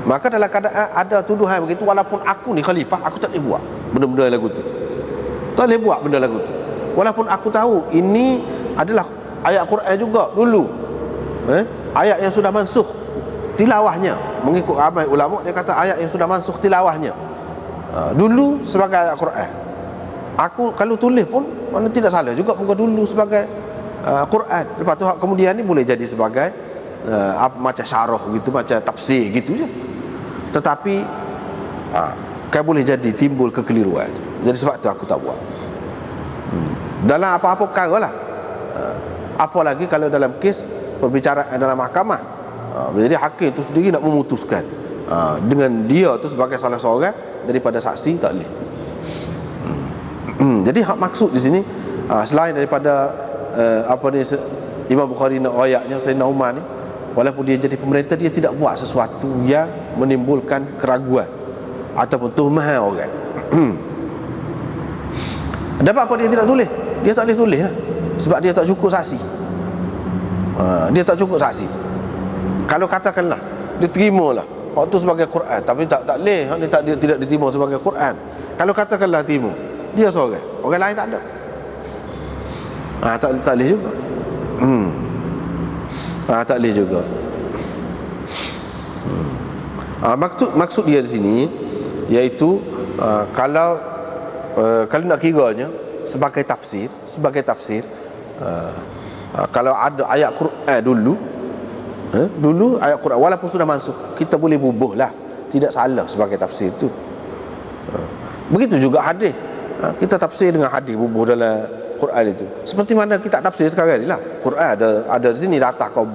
Maka dalam keadaan ada tuduhan begitu, walaupun aku ni khalifah, aku tak boleh buat benda-benda lagu tu. Tak boleh buat benda lagu tu, walaupun aku tahu ini adalah ayat Quran juga dulu, ayat yang sudah mansukh tilawahnya. Mengikut ramai ulama, dia kata ayat yang sudah mansukh tilawahnya dulu sebagai ayat Quran. Aku kalau tulis pun mana tidak salah juga, muka dulu sebagai Quran. Lepas tu kemudian ni boleh jadi sebagai macam syarah gitu, macam tafsir gitu je. Tetapi kan boleh jadi timbul kekeliruan. Jadi sebab tu aku tak buat dalam apa-apa perkara lah. Apalagi kalau dalam kes perbicaraan dalam mahkamah, jadi hakim tu sendiri nak memutuskan dengan dia tu sebagai salah seorang daripada saksi, tak boleh. Jadi maksud di sini, selain daripada Imam Bukhari nak ayatnya Sayyidina Umar ni, walaupun dia jadi pemerintah, dia tidak buat sesuatu yang menimbulkan keraguan ataupun tuhmah orang. Dapat apa dia tidak tulis? Dia tak boleh tulis lah, sebab dia tak cukup saksi. Dia tak cukup saksi. Kalau katakanlah dia terimalah waktu sebagai Quran, tapi tak boleh, dia tidak diterima sebagai Quran. Kalau katakanlah terima, dia seorang, orang lain tak ada, tak boleh juga. Tak boleh juga. Maksud dia di sini iaitu kalau nak kiranya sebagai tafsir, kalau ada ayat Quran dulu ayat Quran walaupun sudah masuk, kita boleh bubuhlah, tidak salah sebagai tafsir tu. Begitu juga hadis, kita tafsir dengan hadis, bubuh dalam Quran itu. Seperti mana kita tafsir sekarang ni lah, Quran ada di sini, atas kau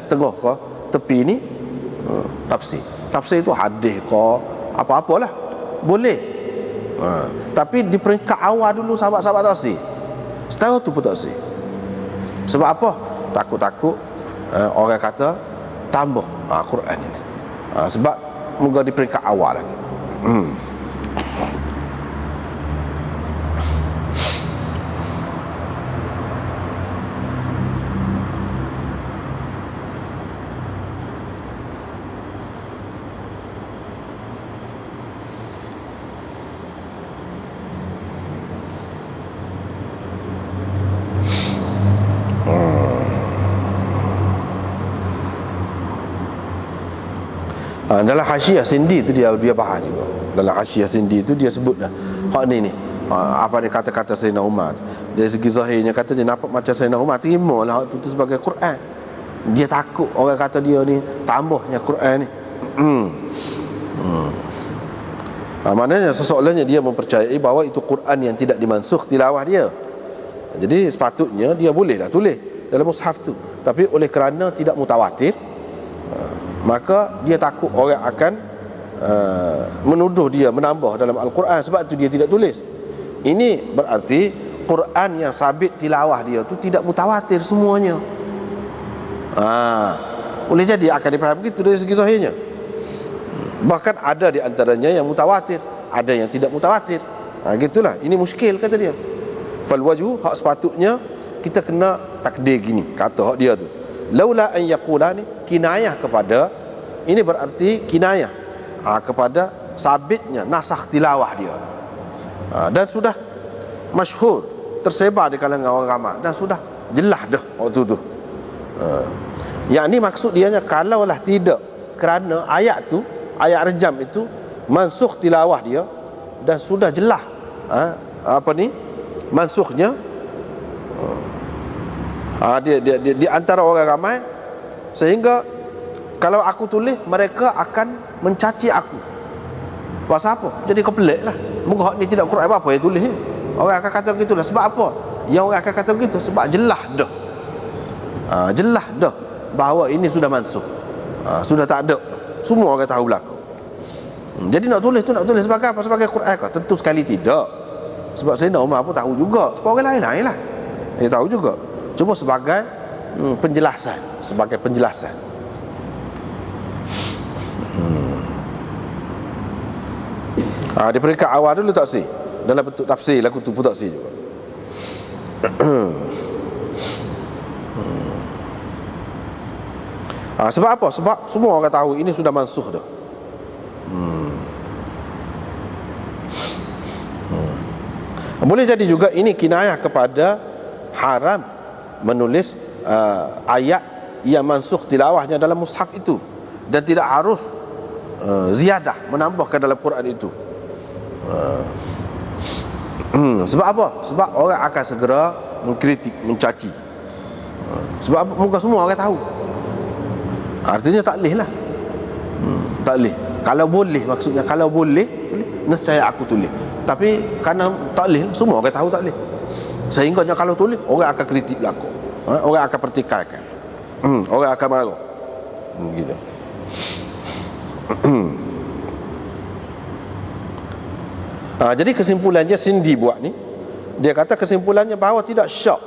tengah kau tepi ni, tafsir itu hadis kau apa-apalah boleh. Tapi di peringkat awal dulu sahabat-sahabat tafsir, setahun tu pun tafsir. Sebab apa? Takut-takut orang kata tambah Quran ini, sebab moga di peringkat awal lagi. Dalam Hasyiah Sindi tu dia bahas juga. Dalam Hasyiah Sindi tu dia sebut dah hak ni apa dia kata-kata Sayyidina Umar. Dari segi zahirnya kata dia nampak macam Sayyidina Umar terimalah hak tu sebagai Quran. Dia takut orang kata dia ni tambahnya Quran ni. Maknanya sesoalnya dia mempercayai bahawa itu Quran yang tidak dimansukh tilawah dia. Jadi sepatutnya dia bolehlah tulis dalam mushaf tu, tapi oleh kerana tidak mutawatir, maka dia takut orang akan menuduh dia menambah dalam Al-Quran, sebab itu dia tidak tulis. Ini berarti Quran yang sabit tilawah dia tu tidak mutawatir semuanya. Boleh jadi akan dipaham begitu dari segi zahirnya. Bahkan ada di antaranya yang mutawatir, ada yang tidak mutawatir. Gitulah, ini muskil kata dia. Fal wajhu, hak sepatutnya kita kena takdir gini, kata hak dia tu, laula an yaqula ni kinayah kepada, ini berarti kinayah kepada sabitnya nasakh tilawah dia, dan sudah masyhur, tersebar di kalangan orang ramai, dan sudah jelas dah waktu tu. Yang ni maksud dianya, kalaulah tidak kerana ayat tu, ayat rejam itu mansukh tilawah dia dan sudah jelas mansukhnya, dia di antara orang ramai, sehingga kalau aku tulis mereka akan mencaci aku. Pasal apa? Jadi kau pelik lah, muka hak ni tidak Quran apa yang tulis ni. Orang akan kata begitulah. Sebab apa? Yang orang akan kata begitu sebab jelas dah. Jelas dah bahawa ini sudah mansukh. Sudah tak ada. Semua orang tahu berlaku. Jadi nak tulis tu nak tulis sebagai apa? Sebagai Quran kah? Tentu sekali tidak. Sebab Sayyidina Umar pun tahu juga. Sebab orang lain-lain lah, dia tahu juga. Cuma sebagai penjelasan. Sebagai penjelasan. Di peringkat awal dulu taksir. Dalam bentuk tafsir lagu tu pun taksir juga. Sebab apa? Sebab semua orang tahu ini sudah mansukh dah. Boleh jadi juga ini kinayah kepada haram menulis ayat yang mansukh tilawahnya dalam mushaf itu, dan tidak harus ziyadah menambahkan dalam Quran itu. Sebab apa? Sebab orang akan segera mengkritik, mencaci. Sebab muka semua orang tahu. Artinya tak boleh lah. Tak boleh. Kalau boleh, maksudnya kalau boleh, nescaya aku tulis. Tapi kerana tak boleh, semua orang tahu tak boleh. Sehingga kalau tulis, orang akan kritik berlaku. Orang akan pertikaikan. Orang akan marah. Gitu. Jadi kesimpulannya Sindi buat ni, dia kata kesimpulannya bahawa tidak syak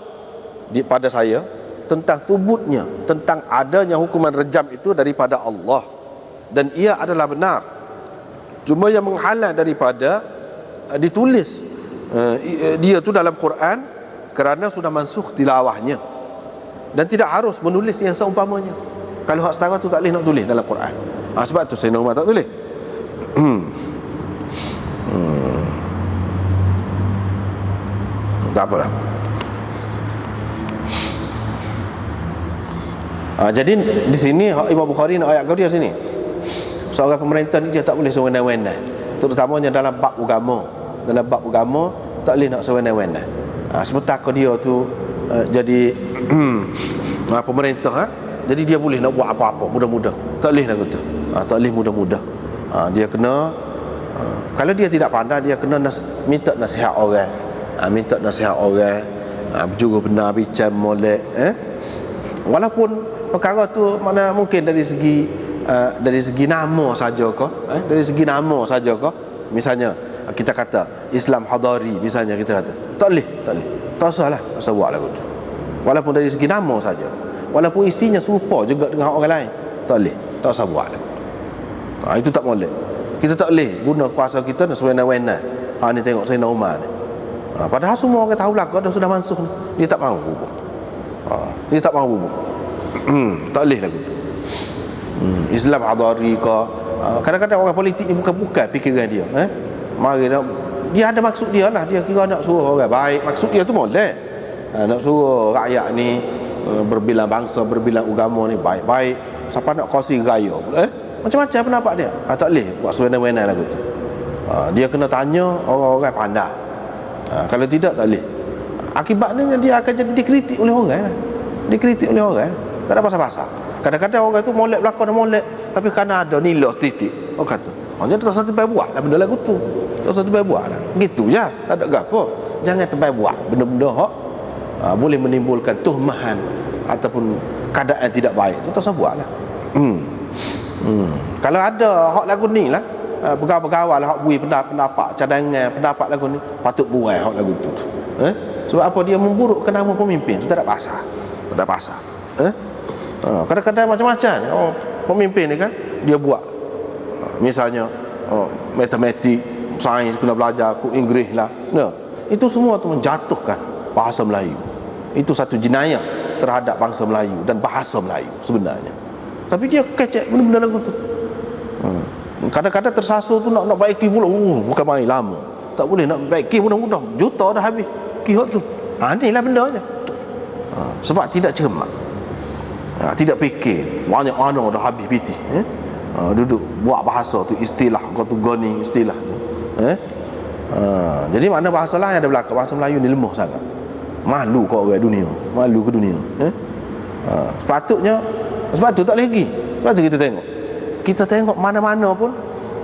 pada saya tentang thubutnya, tentang adanya hukuman rejam itu daripada Allah, dan ia adalah benar. Cuma yang menghalang daripada ditulis dia tu dalam Quran kerana sudah mansukh tilawahnya, dan tidak harus menulis yang seumpamanya. Kalau hak setara tu tak boleh nak tulis dalam Quran. Sebab tu Sayyidina Umar tak tulis. Tak apalah. Jadi di sini Imam Bukhari nak ayat dia sini. Seorang pemerintah ni dia tak boleh sewenang-wenang, terutamanya dalam bab agama. Dalam bab agama tak boleh nak sewenang-wenang. Sebentar dia tu jadi pemerintah, jadi dia boleh nak buat apa-apa mudah-mudah. Tak boleh nak kata. Tak boleh mudah-mudah. Dia kena kalau dia tidak pandai, dia kena minta nasihat orang. Minta nasihat orang, berjuru benar, bincang molek. Walaupun perkara tu mana mungkin dari segi nama saja ke, dari segi nama saja ke, misalnya kita kata Islam hadari, misalnya kita kata tak boleh, tak usahlah, tak usah buat lagu tu. Walaupun dari segi nama saja, walaupun isinya serupa juga dengan orang lain, tak boleh, tak usah buat lagu. Itu tak boleh. Kita tak boleh guna kuasa kita nak sewenang-wenang. Ni tengok Sayyidina Umar ni. Padahal semua orang tahu belaka dah sudah mansukh ni. Dia tak mahu bubuh. Dia tak mahu bubuh. Tak boleh lagu tu. Islam hadari ke, kadang-kadang orang politik ni bukan fikiran dia. Mari dia ada maksud dia lah. Dia kira nak suruh orang baik. Maksud dia tu molek. Nak suruh rakyat ni berbilang bangsa, berbilang agama ni baik-baik. Siapa nak kongsi gaya pula, macam-macam pendapat dia. Tak boleh buat sewenang-wenang lagu tu. Dia kena tanya orang-orang pandai. Kalau tidak, tak boleh. Akibatnya dia akan jadi dikritik oleh orang. Dikritik oleh orang. Tak ada pasal-pasal. Kadang-kadang orang tu molek belakang, molek, tapi kerana ada nilai titik, orang kata dia tak usah terbaik buat lah benda lagu tu. Tak usah terbaik buat lah. Gitu je. Tak ada apa. Jangan terbaik buat benda-benda hak boleh menimbulkan tuhmahan ataupun keadaan tidak baik. Tu tak usah buat lah. Kalau ada hak lagu ni lah, pegawai-pegawai lah hak bui pendapat, cadangan pendapat lagu ni, patut buai hak lagu tu. Sebab apa? Dia memburukkan nama pemimpin. Tu tak ada pasal. Tak ada pasal. Kadang-kadang macam-macam. Pemimpin ni kan dia buat, misalnya matematik, sains kena belajar, Inggeris lah. Itu semua tu menjatuhkan bahasa Melayu. Itu satu jenayah terhadap bangsa Melayu dan bahasa Melayu sebenarnya. Tapi dia kecek benda-benda lagu tu. Kadang-kadang tersasar tu nak baiki pula, bukan main lama. Tak boleh nak baiki mudah-mudah, juta dah habis kihok tu. Inilah bendanya. Sebab tidak cermat, tidak fikir, banyak mana dah habis piti. Duduk buat bahasa tu, istilah kau tu goni istilah tu. Jadi mana bahasa lain ada belakang, bahasa Melayu ni lemah sangat. Malu kau orang dunia, malu ke dunia. Sepatutnya, sebab tu tak boleh pergi. Sebab tu kita tengok mana-mana pun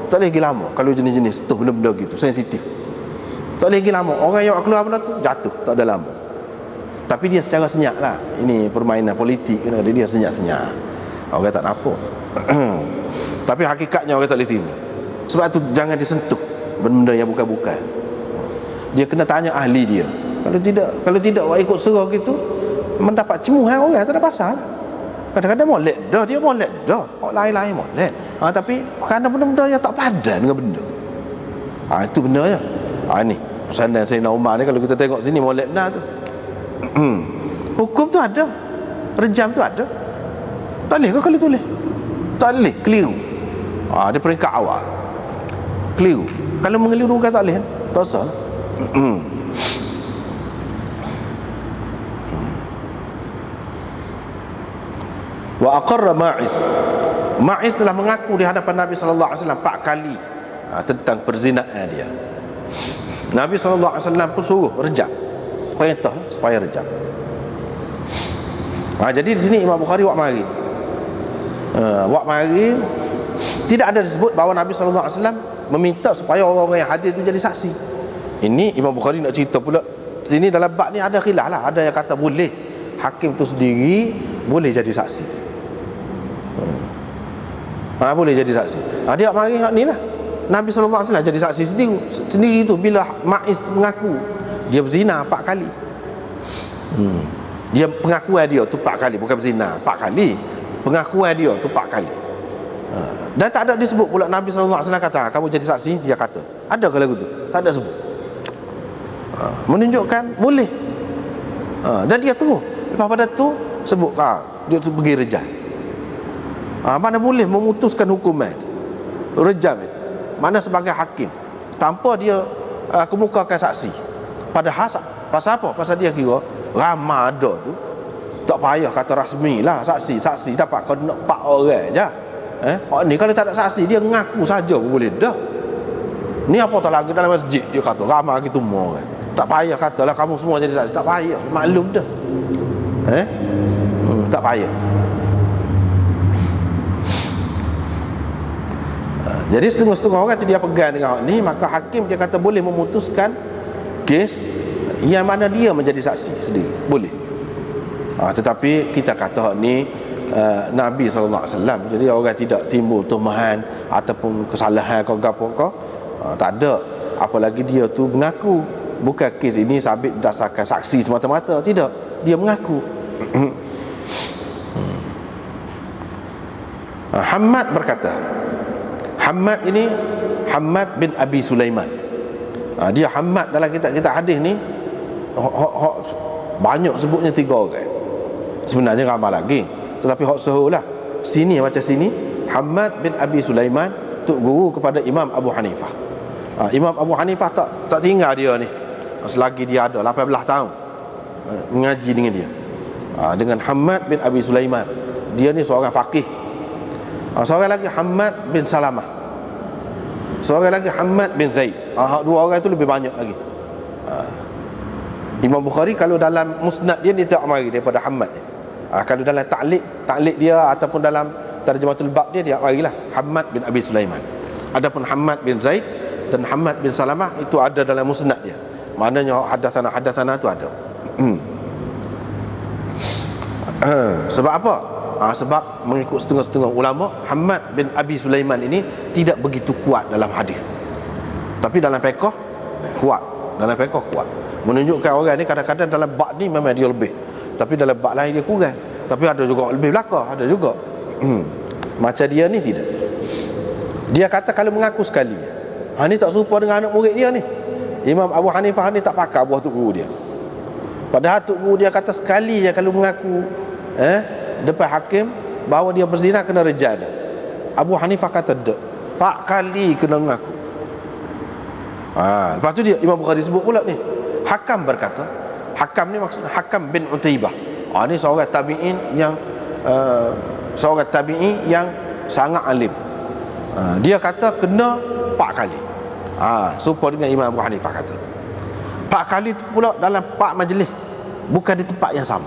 tak boleh pergi lama kalau jenis-jenis tu benda-benda gitu sensitif. Tak boleh lagi lama. Orang yang keluar benda tu jatuh, tak ada lama. Tapi dia secara senyap lah. Ini permainan politik, dia senyap-senyap. Orang tak nampak. Tapi hakikatnya orang tak boleh terima. Sebab tu jangan disentuh benda yang bukan-bukan. Dia kena tanya ahli dia. Kalau tidak awak ikut serah gitu, mendapat cemuhan orang, tak ada pasal. Kadang-kadang molek dah, dia molek dah. Orang lain-lain molek. Tapi kerana benda-benda yang tak padan dengan benda. Itu benda je. Ni pesanan Sayyidina Umar ni, kalau kita tengok sini molek dah tu. Hukum tu ada, rejam tu ada. Tak boleh ke kalau tulis? Tak boleh, keliru. Dia peringkat awal. Keliru. Kalau mengeliru kan tak boleh, tak usah. Wa aqarra Ma'iz telah mengaku di hadapan Nabi sallallahu alaihi wasallam 4 kali tentang perzinaan dia. Nabi sallallahu alaihi wasallam pun suruh rejam, perintah supaya rejam. Jadi di sini Imam Bukhari wak mari tidak ada disebut bahawa Nabi sallallahu alaihi wasallam meminta supaya orang-orang yang hadir itu jadi saksi. Ini Imam Bukhari nak cerita pula sini dalam bab ni ada khilaf lah. Ada yang kata boleh hakim tu sendiri boleh jadi saksi. Boleh jadi saksi. Dia mari ni lah. Nabi sallallahu alaihi wasallam jadi saksi sendiri tu bila Ma'iz mengaku dia berzina 4 kali. Dia pengakuan dia tu 4 kali, bukan berzina 4 kali. Pengakuan dia tu 4 kali. Dan tak ada disebut pula Nabi sallallahu alaihi wasallam kata kamu jadi saksi, dia kata. Ada ke lagu tu? Tak ada sebut. Menunjukkan boleh. Dan dia terus lepas pada tu sebut dia tu pergi rejam. Mana boleh memutuskan hukuman rejam itu, mana sebagai hakim tanpa dia kemukakan saksi. Padahal pasal apa? Pasal dia kira ramai ada tu, tak payah kata rasmi lah saksi dapat kau nak 4 orang je. Ni kalau tak ada saksi dia ngaku saja pun boleh dah. Ni apa tak lagi dalam masjid dia kata ramai gitu semua orang. Tak payah katalah kamu semua jadi saksi, tak payah, maklum dah. Tak payah. Jadi setengah-setengah orang tu dia pegang dengan hak ni, maka hakim dia kata boleh memutuskan kes yang mana dia menjadi saksi sendiri, boleh. Tetapi kita kata hak ni Nabi sallallahu alaihi wasallam, jadi orang tidak timbul tumahan ataupun kesalahan kau gapo kau, tak ada. Apalagi dia tu mengaku, bukan kes ini sabit berdasarkan saksi semata-mata, tidak, dia mengaku. Hammad berkata, Hammad ini Hammad bin Abi Sulaiman. Dia Hammad dalam kitab-kitab hadis ni banyak sebutnya 3 orang. Sebenarnya ramai lagi, tetapi hak sahih lah. Sini macam sini Hammad bin Abi Sulaiman, tok guru kepada Imam Abu Hanifah. Imam Abu Hanifah tak tinggal dia ni selagi dia ada 18 tahun mengaji dengan dia. Dengan Hammad bin Abi Sulaiman, dia ni seorang faqih. Seorang lagi Hammad bin Salamah, seorang lagi Hammad bin Zaid. 2 orang itu lebih banyak lagi. Imam Bukhari kalau dalam musnad dia tak mari daripada Hammad. Kalau dalam ta'liq dia ataupun dalam tarjumatul bab dia marilah Hammad bin Abi Sulaiman. Adapun Hammad bin Zaid dan Hammad bin Salamah itu ada dalam musnad dia. Maknanya hadatsana tu ada. Sebab apa? Sebab mengikut setengah-setengah ulama, Hammad bin Abi Sulaiman ini tidak begitu kuat dalam hadis, tapi dalam fiqh kuat. Dalam fiqh kuat, menunjukkan orang ni kadang-kadang dalam bab ni memang dia lebih, tapi dalam bab lain dia kurang. Tapi ada juga lebih belakang, ada juga. Macam dia ni tidak. Dia kata kalau mengaku sekali, ni tak serupa dengan anak murid dia ni. Imam Abu Hanifah ni tak pakai buah tok guru dia. Padahal tok guru dia kata sekali je kalau mengaku depan hakim bahawa dia berzina kena rejam. Abu Hanifah kata tak, 4 kali kena mengaku. Lepas tu dia Imam Bukhari sebut pula ni, Hakam berkata, Hakam ni maksudnya Hakam bin Utaibah. Ni seorang tabi'in yang sangat alim. Dia kata kena 4 kali. Serupa dengan Imam Abu Hanifah kata 4 kali tu pula dalam 4 majlis, bukan di tempat yang sama.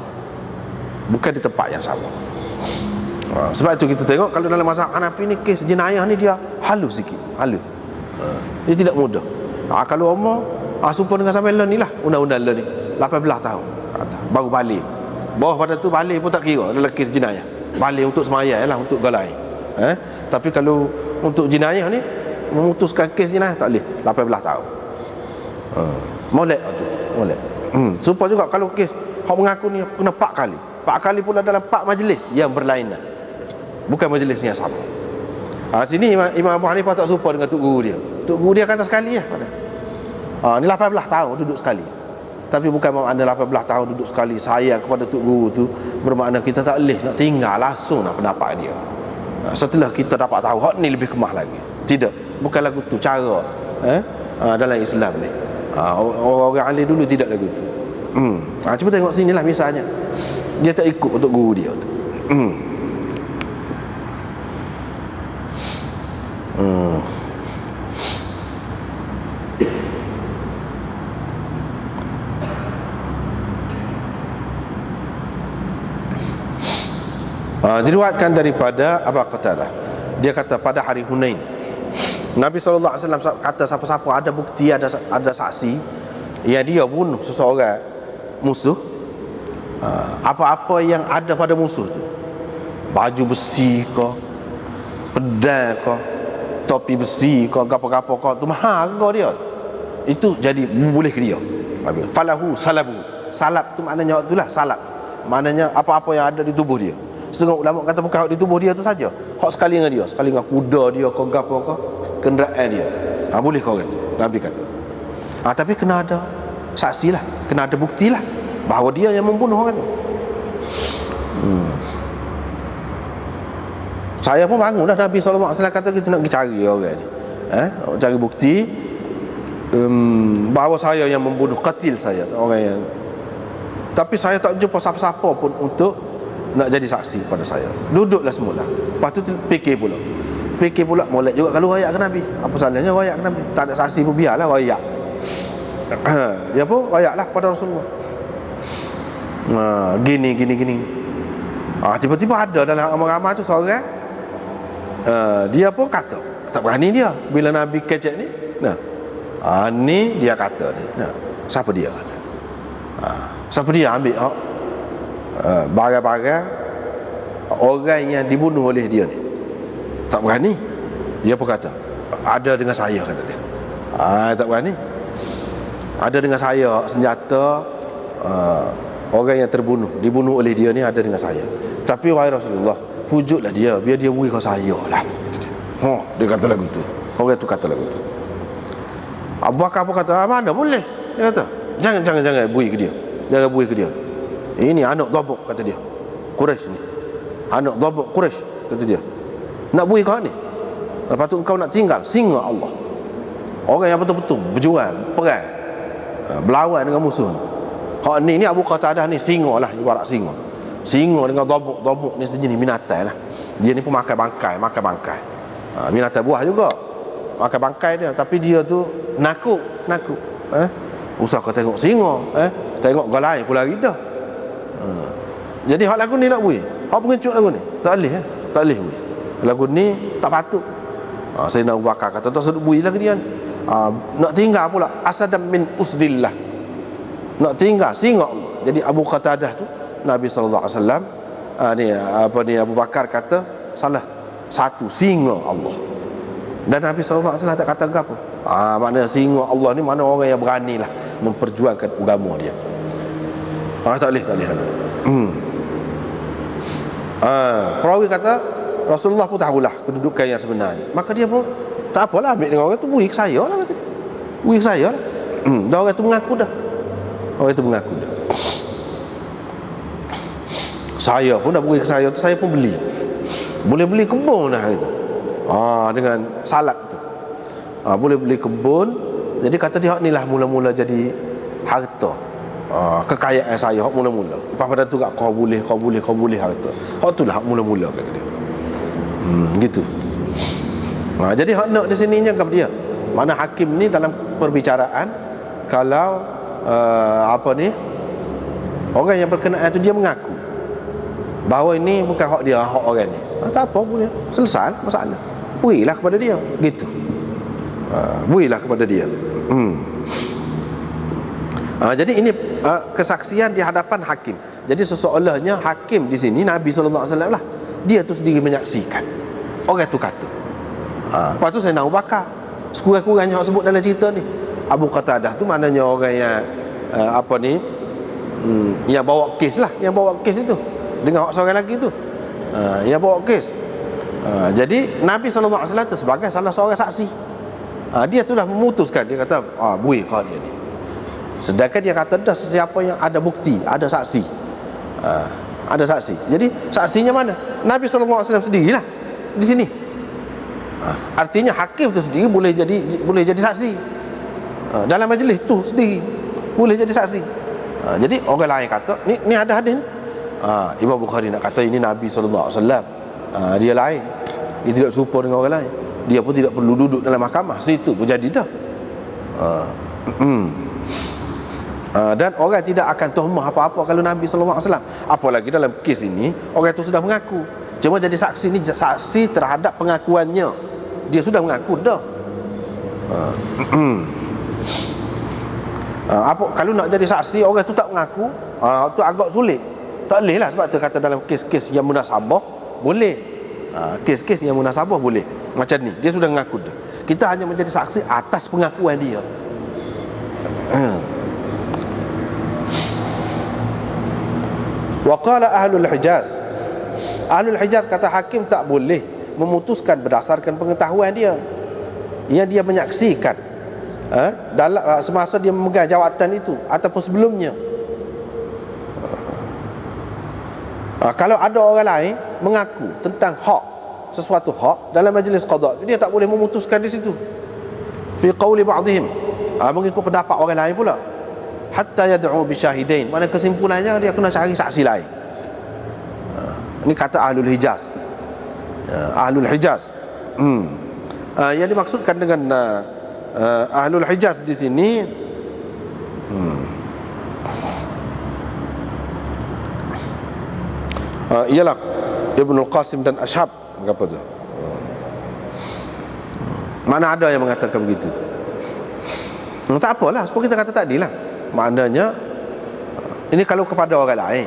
Sebab itu kita tengok kalau dalam mazhab Hanafi ni kes jenayah ni dia halus sikit, halus. Dia tidak mudah. Kalau umur Sumpah dengan sampai ni lah undang-undang ni 18 tahun kata, baru balik. Bawah pada tu balik pun tak kira dalam kes jenayah. Balik untuk semayang lah, untuk galai. Tapi kalau untuk jenayah ni, memutuskan kes jenayah tak boleh 18 tahun. Molek tu, molek. Sumpah juga kalau kes hak mengaku ni kena 4 kali. 4 kali pula dalam 4 majlis yang berlainan, bukan majlis yang sama. Sini Imam Abu Hanifah tak sumpah dengan tok guru dia. Tok guru dia kata sekali lah. Ni 18 tahun duduk sekali. Tapi bukan makna 18 tahun duduk sekali sayang kepada tok guru tu bermakna kita tak boleh nak tinggal langsung nak pendapat dia. Setelah kita dapat tahu hak ni lebih kemah lagi. Tidak, bukan lagu tu cara dalam Islam ni. Orang alim dulu tidak lagu tu. Cuba tengok sini lah misalnya, dia tak ikut untuk guru dia tu. Diriwayatkan daripada Abu Qatadah, dia kata pada hari Hunain Nabi SAW kata siapa-siapa ada bukti, ada saksi yang dia bunuh seseorang musuh, apa-apa yang ada pada musuh tu, baju besi ke, pedang ke, topi besi ke, apa-apa ke, tu mahal harga dia, itu jadi boleh ke dia. Falahu salabu. Salab tu maknanya tu lah, salab maknanya apa-apa yang ada di tubuh dia. Setengah ulama kata bukan hak di tubuh dia tu saja, hak sekali dengan dia, sekali dengan kuda dia ke gapo ke, kenderaan dia. Boleh kau kata, Nabi kata. Tapi kena ada saksi lah, kena ada bukti lah bahawa dia yang membunuh orang tu. Saya pun bangun dah, Nabi SAW kata kita nak pergi cari orang ni, cari bukti bahawa saya yang membunuh, qatil saya, orang yang. Tapi saya tak jumpa siapa-siapa pun untuk nak jadi saksi pada saya. Duduklah semula. Lepas tu fikir pula molek juga kalau royak ke Nabi. Apa salahnya royak ke Nabi? Tak ada saksi pun biarlah royak. Dia pun royaklah pada Rasulullah. Gini. Tiba-tiba ada dalam ramai-ramai tu seorang, dia pun kata, tak berani dia bila Nabi kecek ni. Ni dia kata ni. Siapa dia? Siapa dia ambil barang-barang orang yang dibunuh oleh dia ni? Tak berani. Dia pun kata ada dengan saya, kata dia. Tak berani. Ada dengan saya senjata, orang yang dibunuh oleh dia ni ada dengan saya. Tapi wahai Rasulullah, pujuklah dia, biar dia beri ke saya lah, kata dia. Dia kata lagu tu. Orang tu kata lagu tu. Abu Bakar pun kata, mana boleh. Dia kata, jangan beri ke dia. Jangan beri ke dia. Ini anak dhabuk, kata dia. Quraisy ni. Anak dhabuk Quraisy, kata dia. Nak beri kau ni. Lepas tu kau nak tinggal singa Allah. Orang yang betul-betul berjuang, perang, berlawan dengan musuh ni. Hak ni Abu Qatadah ni singa lah, ibarat singa. Singa dengan dhabuk ni sejenis binatang lah. Dia ni pun makan bangkai. Binatang buah juga, makan bangkai dia. Tapi dia tu nakuk. Usah kau tengok singa, tengok gol lain pula dah. Jadi hak lagu ni nak bui, hak pengecut lagu ni tak boleh, tak boleh bui. Lagu ni tak patut. Sayyidina Abu Bakar kata tak sedut bui lagi dia. Nak tinggal pula asadam min usdillah, nak tinggal singa Allah. Jadi Abu Qatadah tu Nabi sallallahu alaihi wasallam ni Abu Bakar kata salah satu singa Allah. Dan Nabi sallallahu alaihi wasallam tak kata apa. Maknanya singa Allah ni mana orang yang berani lah memperjuangkan agama dia. Tak boleh. Perawi kata Rasulullah pun tahulah kedudukan yang sebenarnya. Maka dia pun tak apalah, ambil dengan orang tu, beri ke saya lah, kata dia. Beri ke saya lah. Dan orang tu mengaku dah. Saya pun dah beri ke saya tu, saya pun beli. Boleh beli kebun dah gitu. Dengan salak tu. Boleh beli kebun. Jadi kata dia, ni lah mula-mula jadi harta, kekayaan saya hak mula-mula. Lepas pada tu kau boleh harta. Hak tu lah hak mula-mula, kata dia. Gitu. Jadi hak nak di sini jangan dia. Mana hakim ni dalam perbicaraan, kalau orang yang berkenaan tu dia mengaku bahawa ini bukan hak dia, hak orang ni, tak apa, boleh selesai masalah. Berilah kepada dia, gitu. Berilah kepada dia. Jadi ini kesaksian di hadapan hakim. Jadi seseolahnya hakim di sini Nabi SAW lah. Dia tu sendiri menyaksikan. Orang tu kata. Lepas tu saya nak Abu Bakar. Sekurang-kurangnya orang sebut dalam cerita ni. Abu Qatadah tu maknanya orang yang yang bawa kes lah. Yang bawa kes itu dengan seorang lelaki tu, yang bawa kes. Jadi Nabi SAW tu sebagai salah seorang saksi. Dia sudah memutuskan. Dia kata boleh kau dia ni. Sedangkan dia kata dah sesiapa yang ada bukti, ada saksi, ada saksi. Jadi saksinya mana? Nabi SAW sendirilah di sini. Artinya hakim tu sendiri boleh jadi saksi. Dalam majlis tu sendiri boleh jadi saksi. Jadi orang lain kata ni ada hadis. Imam Bukhari nak kata ini Nabi SAW. Dia lain. Dia tidak serupa dengan orang lain. Dia pun tidak perlu duduk dalam mahkamah. Situ pun jadi dah. Dan orang tidak akan tuhmah apa-apa kalau Nabi SAW. Apalagi dalam kes ini orang itu sudah mengaku. Cuma jadi saksi ni saksi terhadap pengakuannya. Dia sudah mengaku dah. Apa kalau nak jadi saksi orang itu tak mengaku, tu agak sulit. Tak boleh lah. Sebab tu kata dalam kes-kes yang munasabah boleh. Kes-kes yang munasabah boleh. Macam ni, dia sudah mengaku dah. Kita hanya menjadi saksi atas pengakuan dia. Wa qala ahlul Hijaz. Ahlul Hijaz kata hakim tak boleh memutuskan berdasarkan pengetahuan dia yang dia menyaksikan dalam semasa dia memegang jawatan itu ataupun sebelumnya. Kalau ada orang lain mengaku tentang hak, sesuatu hak dalam majlis qada, dia tak boleh memutuskan di situ. Fi qauli ba'dihim, mengikut pendapat orang lain pula. Hatta yad'u bi syahidain. Mana kesimpulannya dia kena cari saksi lain. Ini kata Ahlul Hijaz. Ahlul Hijaz. Yang dimaksudkan dengan Ahlul Hijaz di sini ialah Ibnul Qasim dan Ashab. Apa tu? Mana ada yang mengatakan begitu? Tak apalah, seperti kita kata tadi lah. Maknanya ini kalau kepada orang lain,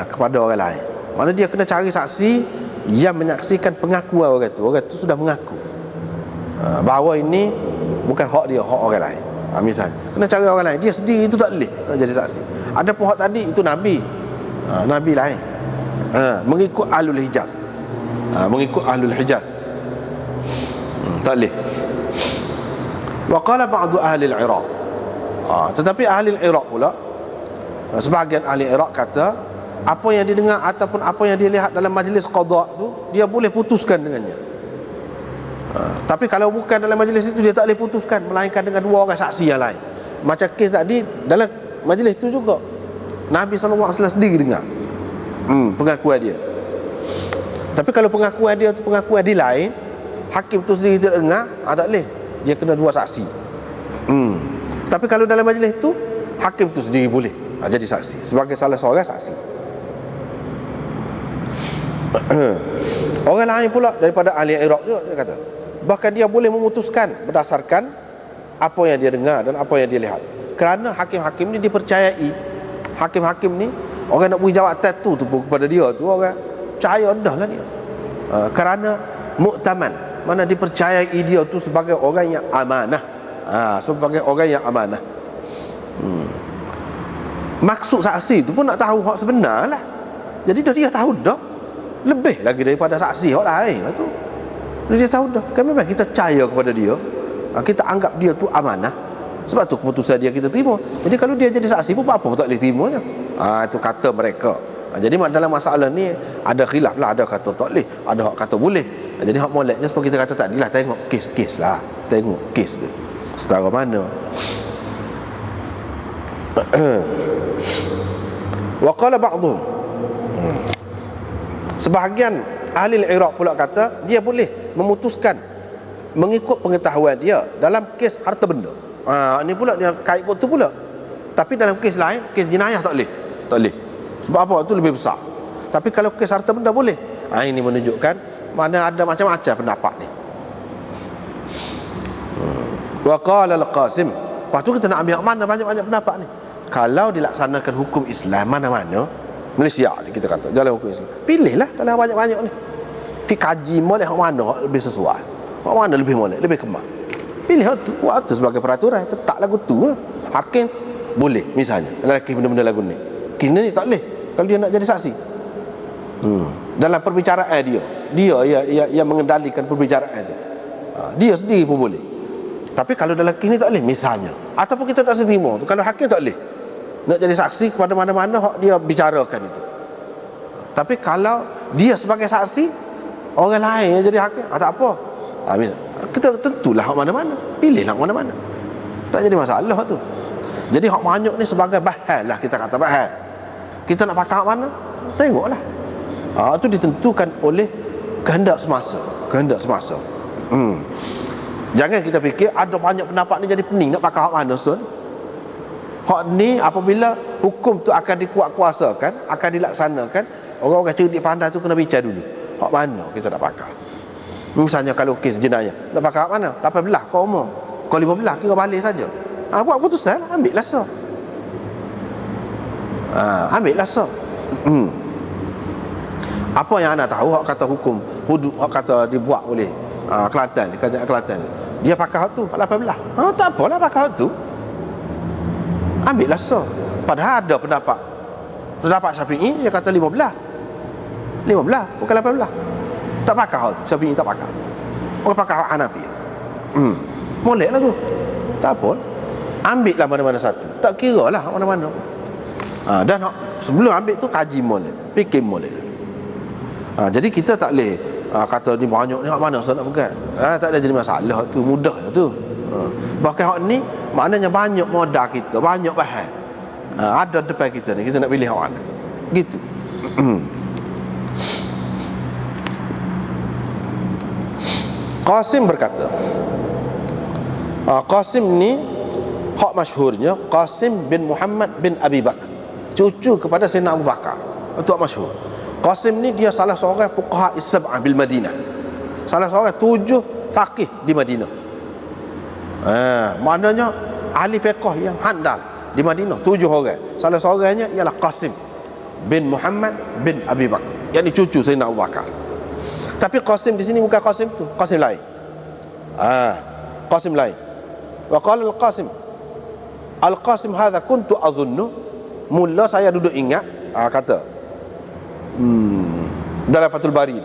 kepada orang lain, mana dia kena cari saksi yang menyaksikan pengakuan orang itu sudah mengaku bahawa ini bukan hak dia, hak orang lain. Misalnya kena cari orang lain, dia sendiri itu tak boleh nak jadi saksi. Ada pun hak tadi itu Nabi, Nabi lain, mengikut Ahlul Hijaz, mengikut Ahlul Hijaz, tak boleh. Wa qala ba'du ahli al-Iraq. Tetapi ahli Iraq pula, sebahagian ahli Iraq kata apa yang didengar ataupun apa yang dilihat dalam majlis qada tu dia boleh putuskan dengannya. Tapi kalau bukan dalam majlis itu dia tak boleh putuskan, melainkan dengan dua orang saksi yang lain. Macam kes tadi dalam majlis itu juga Nabi SAW sendiri dengar pengakuan dia. Tapi kalau pengakuan dia tu pengakuan dia lain, hakim tu sendiri tidak dengar, tak boleh. Dia kena dua saksi. Tapi kalau dalam majlis itu hakim tu sendiri boleh jadi saksi sebagai salah seorang saksi. Orang lain pula daripada ahli Iraq juga, dia kata bahkan dia boleh memutuskan berdasarkan apa yang dia dengar dan apa yang dia lihat. Kerana hakim-hakim ni dipercayai. Hakim-hakim ni orang nak beri jawatan tu kepada dia tu orang percaya dah lah dia. Kerana muktaman, mana dipercayai dia tu sebagai orang yang amanah. Sebagai orang yang amanah. Maksud saksi tu pun nak tahu hak sebenar lah. Jadi dia tahu dah lebih lagi daripada saksi hak lain lah tu. Dia tahu dah. Kan memang kita percaya kepada dia, kita anggap dia tu amanah. Sebab tu keputusan dia kita terima. Jadi kalau dia jadi saksi pun apa-apa tak boleh terimanya. Itu kata mereka. Jadi dalam masalah ni ada khilaf lah. Ada kata tak boleh, ada hak kata boleh. Jadi hak moleknya seperti kita kata tadi lah, tengok kes-kes lah. Tengok kes tu setara mana. Wa qala ba'dhum, sebahagian ahli Iraq pula kata dia boleh memutuskan mengikut pengetahuan dia dalam kes harta benda. Ini pula dia kait kot tu pula. Tapi dalam kes lain, kes jenayah tak boleh. Tak boleh. Sebab apa? Itu lebih besar. Tapi kalau kes harta benda boleh. Ini menunjukkan mana ada macam-macam pendapat ni. Wa qala al-Qasim, Lepas tu kita nak ambil mana banyak-banyak pendapat ni. Kalau dilaksanakan hukum Islam mana-mana, Malaysia ni kita kata dalam hukum Islam, pilihlah dalam banyak-banyak ni. Dikaji molek hak mana hak lebih sesuai, hak mana lebih molek, lebih kemas. Pilih hak tu, buat tu sebagai peraturan. Tetap lagu tu lah. Hakim boleh misalnya lelaki benda-benda lagu ni, kena ni tak boleh kalau dia nak jadi saksi. Dalam perbicaraan dia yang mengendalikan perbicaraan dia. Dia sendiri pun boleh. Tapi kalau lelaki ni tak boleh misalnya, ataupun kita tak terima tu, kalau hakim tak boleh nak jadi saksi kepada mana-mana hak dia bicarakan itu. Tapi kalau dia sebagai saksi, orang lain yang jadi hakim, tak apa. Kita tentulah hak mana-mana, pilihlah hak mana-mana, tak jadi masalah tu. Jadi hak banyak ni sebagai bahan lah, kita kata bahan. Kita nak pakai hak mana, tengoklah. Itu ditentukan oleh kehendak semasa. Jangan kita fikir ada banyak pendapat ni jadi pening nak pakai hak mana sun. Hak ni apabila hukum tu akan dikuat-kuasakan, akan dilaksanakan, orang-orang cerdik pandai tu kena bincang dulu. Hak mana kita nak pakai. Misalnya kalau kes jenayah, nak pakai hak mana? 18 kau umur, kau 15 kira balik saja. Buat keputusan, ambillah so. Ambillah so. Apa yang anda tahu hak kata hukum hudud, hak kata dibuat oleh Kelantan, di Kerajaan Kelantan, dia pakai hak tu 18. Tak apalah pakai hak tu, ambillah so. Padahal ada pendapat Syafi'i dia kata 15 bukan 18. Tak pakai hak tu, Syafi'i tak pakai. Orang pakai hak Hanafi. Molek lah tu. Tak apa, ambil lah mana-mana satu, tak kira lah mana-mana. Dan sebelum ambil tu kaji molek, fikir molek. Jadi kita tak boleh kata ni banyak ni hak mana saya nak pegang. Tak ada jadi masalah tu, mudah je tu. Bahkan hak ni maknanya banyak modal kita, banyak bahan ada depan kita ni, kita nak pilih hak mana gitu. Qasim berkata, Qasim ni hak masyhurnya Qasim bin Muhammad bin Abi Bakar, cucu kepada Sayyidina Abu Bakar. Itu hak masyhur. Qasim ni dia salah seorang fuqaha as-sab'ah bil Madinah, salah seorang 7 faqih di Madinah. Maknanya ahli fiqh yang handal di Madinah 7 orang. Salah seorangnya ialah Qasim bin Muhammad bin Abi Bakar, yakni cucu Sayyidina Abu Bakar. Tapi Qasim di sini bukan Qasim tu, Qasim lain. Qasim lain. Wa qala Al-Qasim hadza kuntu azunnu, mula saya duduk ingat, kata dalam Fathul Bari,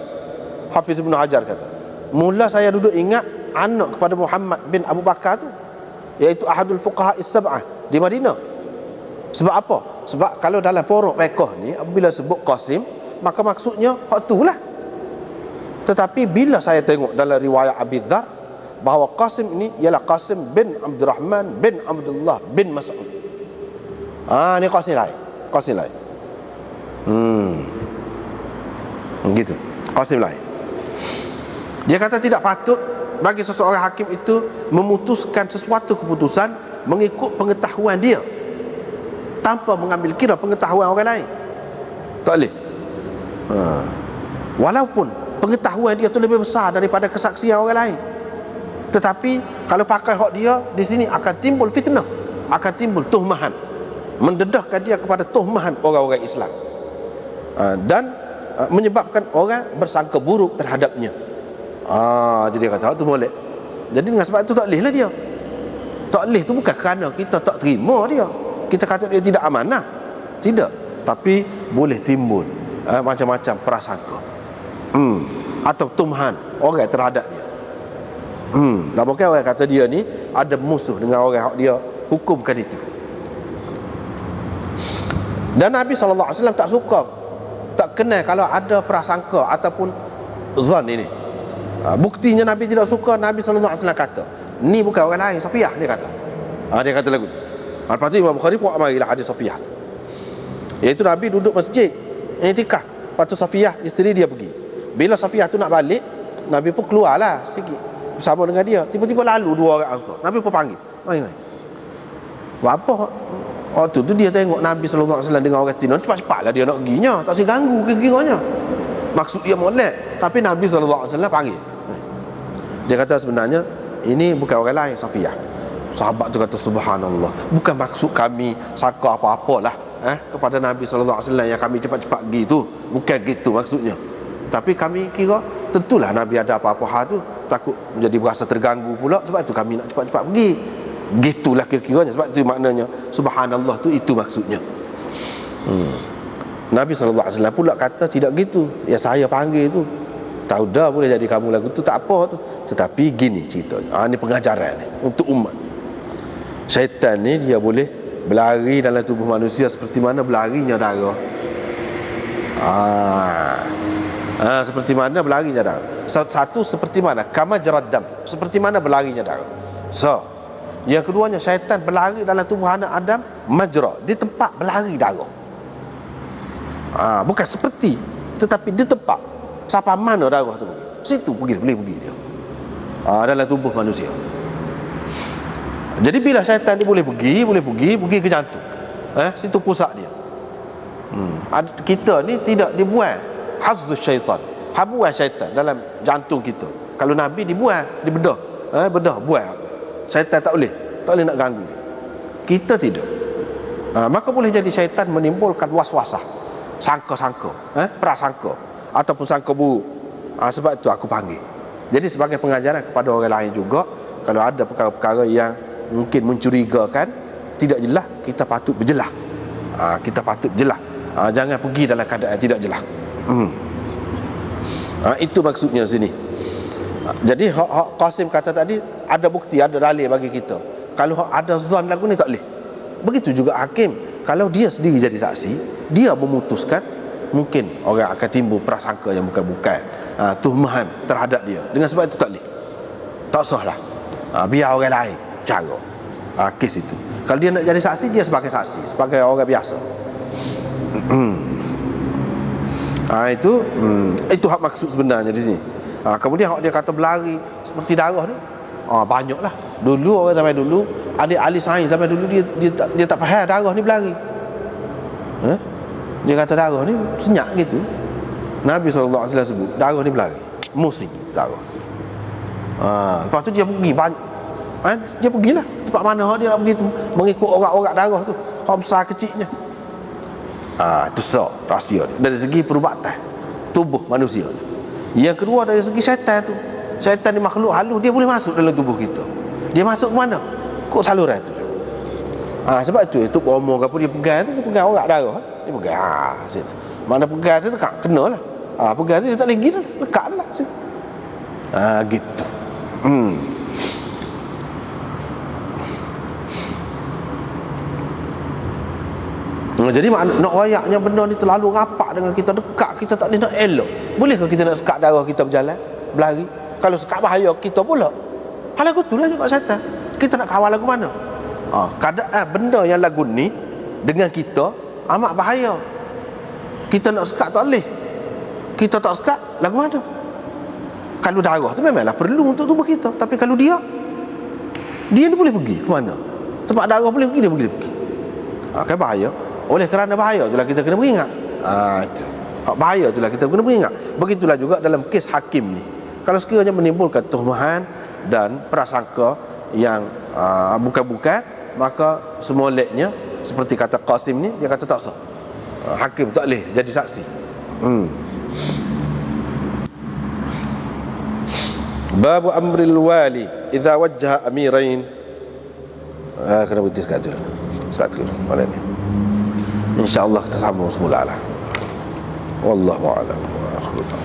Hafiz Ibn Hajar kata, mula saya duduk ingat anak kepada Muhammad bin Abu Bakar tu, iaitu ahadul fuqaha as-sab'ah di Madinah. Sebab apa? Sebab kalau dalam forok fiqh ni apabila sebut Qasim, maka maksudnya hak tu lah. Tetapi bila saya tengok dalam riwayat Abi Dzar bahawa Qasim ini ialah Qasim bin Abdurrahman bin Abdullah bin Mas'ud, ni Qasim lain. Gitu, Qasim lain. Dia kata tidak patut bagi seseorang hakim itu memutuskan sesuatu keputusan mengikut pengetahuan dia tanpa mengambil kira pengetahuan orang lain. Tak boleh. Walaupun pengetahuan dia tu lebih besar daripada kesaksian orang lain, tetapi kalau pakai hak dia, di sini akan timbul fitnah, akan timbul tuhmahan, mendedahkan dia kepada tuhmahan orang-orang Islam, dan menyebabkan orang bersangka buruk terhadapnya. Jadi dia kata tu molek. Jadi dengan sebab itu tak boleh lah dia. Tak boleh tu bukan kerana kita tak terima dia, kita kata dia tidak amanah, tidak. Tapi boleh timbul macam-macam prasangka atau tumhan orang terhadap dia. Dan bukan orang kata dia ni ada musuh dengan orang dia hukumkan itu. Dan Nabi SAW tak suka, tak kenal kalau ada prasangka ataupun zon ini. Buktinya Nabi tidak suka. Nabi SAW kata, ni bukan orang lain, Safiyah, dia kata. Dia kata lagu. Lepas tu Imam Bukhari pun amarilah hadis Safiyah, iaitu Nabi duduk masjid i'tikaf. Lepas tu Safiyah, isteri dia pergi. Bila Safiyah tu nak balik, Nabi pun keluarlah sikit bersama dengan dia. Tiba-tiba lalu 2 orang Ansar. Nabi pun panggil, mari. Buat apa? Waktu tu dia tengok Nabi SAW dengan orang Tino, cepat-cepatlah dia nak perginya, tak usah ganggu kira-kiranya. Maksud dia molek, tapi Nabi SAW panggil. Dia kata sebenarnya ini bukan orang lain, Safiyah. Sahabat tu kata subhanallah, bukan maksud kami sangka apa-apalah kepada Nabi sallallahu alaihi wasallam yang kami cepat-cepat pergi tu, bukan gitu maksudnya. Tapi kami kira tentulah Nabi ada apa-apa hal tu, takut menjadi berasa terganggu pula, sebab tu kami nak cepat-cepat pergi. Gitulah kira-kiranya, sebab tu maknanya subhanallah tu itu maksudnya. Nabi sallallahu alaihi wasallam pula kata tidak gitu. Ya saya panggil tu, tahu dah boleh jadi kamu lagu tu tak apa tu, tetapi gini ceritanya. Ni pengajaran ni untuk umat. Syaitan ni dia boleh berlari dalam tubuh manusia seperti mana berlarinya darah. Seperti mana berlarinya darah. Satu seperti mana kama jaraddam, seperti mana berlarinya darah. So, yang keduanya syaitan berlari dalam tubuh anak Adam majra, di tempat berlari darah. Bukan seperti, tetapi di tempat. Siapa mana darah tu pergi, situ boleh pergi dia. Dalam tubuh manusia. Jadi bila syaitan dia boleh pergi ke jantung. Situ pusat dia. Kita ni tidak dibuang hazzus syaitan, habuan syaitan dalam jantung kita. Kalau Nabi dibuang, dibedah, bedah buang. Syaitan tak boleh nak ganggu dia. Kita tidak. Maka boleh jadi syaitan menimbulkan was-wasah, sangka-sangka, prasangka ataupun sangka buruk. Sebab itu aku panggil. Jadi sebagai pengajaran kepada orang lain juga, kalau ada perkara-perkara yang mungkin mencurigakan, tidak jelas, kita patut berjelas. Kita patut berjelas. Jangan pergi dalam keadaan tidak jelas. Itu maksudnya sini. Jadi hak Qasim kata tadi, ada bukti, ada dalil bagi kita. Kalau ada zon lagu ni tak boleh. Begitu juga hakim, kalau dia sendiri jadi saksi, dia memutuskan, mungkin orang akan timbul prasangka yang bukan-bukan, tuhmahan terhadap dia. Dengan sebab itu tak boleh, tak sah lah. Biar orang lain cara kes itu. Kalau dia nak jadi saksi, dia sebagai saksi, sebagai orang biasa. Itu hak maksud sebenarnya di sini. Kemudian hak dia kata berlari seperti darah ni, banyaklah. Dulu orang zaman dulu, adik ahli sains zaman dulu, dia tak faham darah ni berlari. Dia kata darah ni senyap gitu. Nabi SAW sebut darah ni berlari, musik darah. Lepas tu dia pergi dia pergilah tempat mana dia nak pergi tu, mengikut orang-orang darah tu, hak besar kecilnya. Itu rahsia dia dari segi perubatan tubuh manusia. Yang kedua dari segi syaitan tu, syaitan ni makhluk halus, dia boleh masuk dalam tubuh kita. Dia masuk ke mana? Kok saluran tu. Sebab tu bomo ke apa dia pegang tu, dia pegang orang darah, dia pegang situ. Mana pegang situ tak kena lah. Pegang tu dia tak lagi dah, lekat lah situ. Gitu. Jadi nak rayaknya benda ni terlalu rapat dengan kita, dekat, kita tak boleh nak elok. Bolehkah kita nak sekat darah kita berjalan, berlari? Kalau sekat bahaya kita pula. Hal lagu tu lah juga syaitan. Kita nak kawal lagu mana? Keadaan benda yang lagu ni dengan kita amat bahaya. Kita nak sekat tak boleh. Kita tak sekat lagu mana? Kalau darah tu memanglah perlu untuk tubuh kita, tapi kalau dia ni boleh pergi ke mana? Tempat darah boleh pergi, dia boleh pergi. Kan bahaya. Oleh kerana bahaya itulah kita kena beringat. Itu. Bahaya itulah kita kena beringat. Begitulah juga dalam kes hakim ni. Kalau sekiranya menimbulkan tuhmahan dan prasangka yang bukan-bukan, maka semoleknya seperti kata Qasim ni, dia kata tak sah. Hakim tak boleh jadi saksi. Babu amril wali idza wajjaha amirain. Kena berhenti sekali dulu. Satu malam ni. InsyaAllah kita sambung semula lah. Wallahu a'lam. Wa akhiru.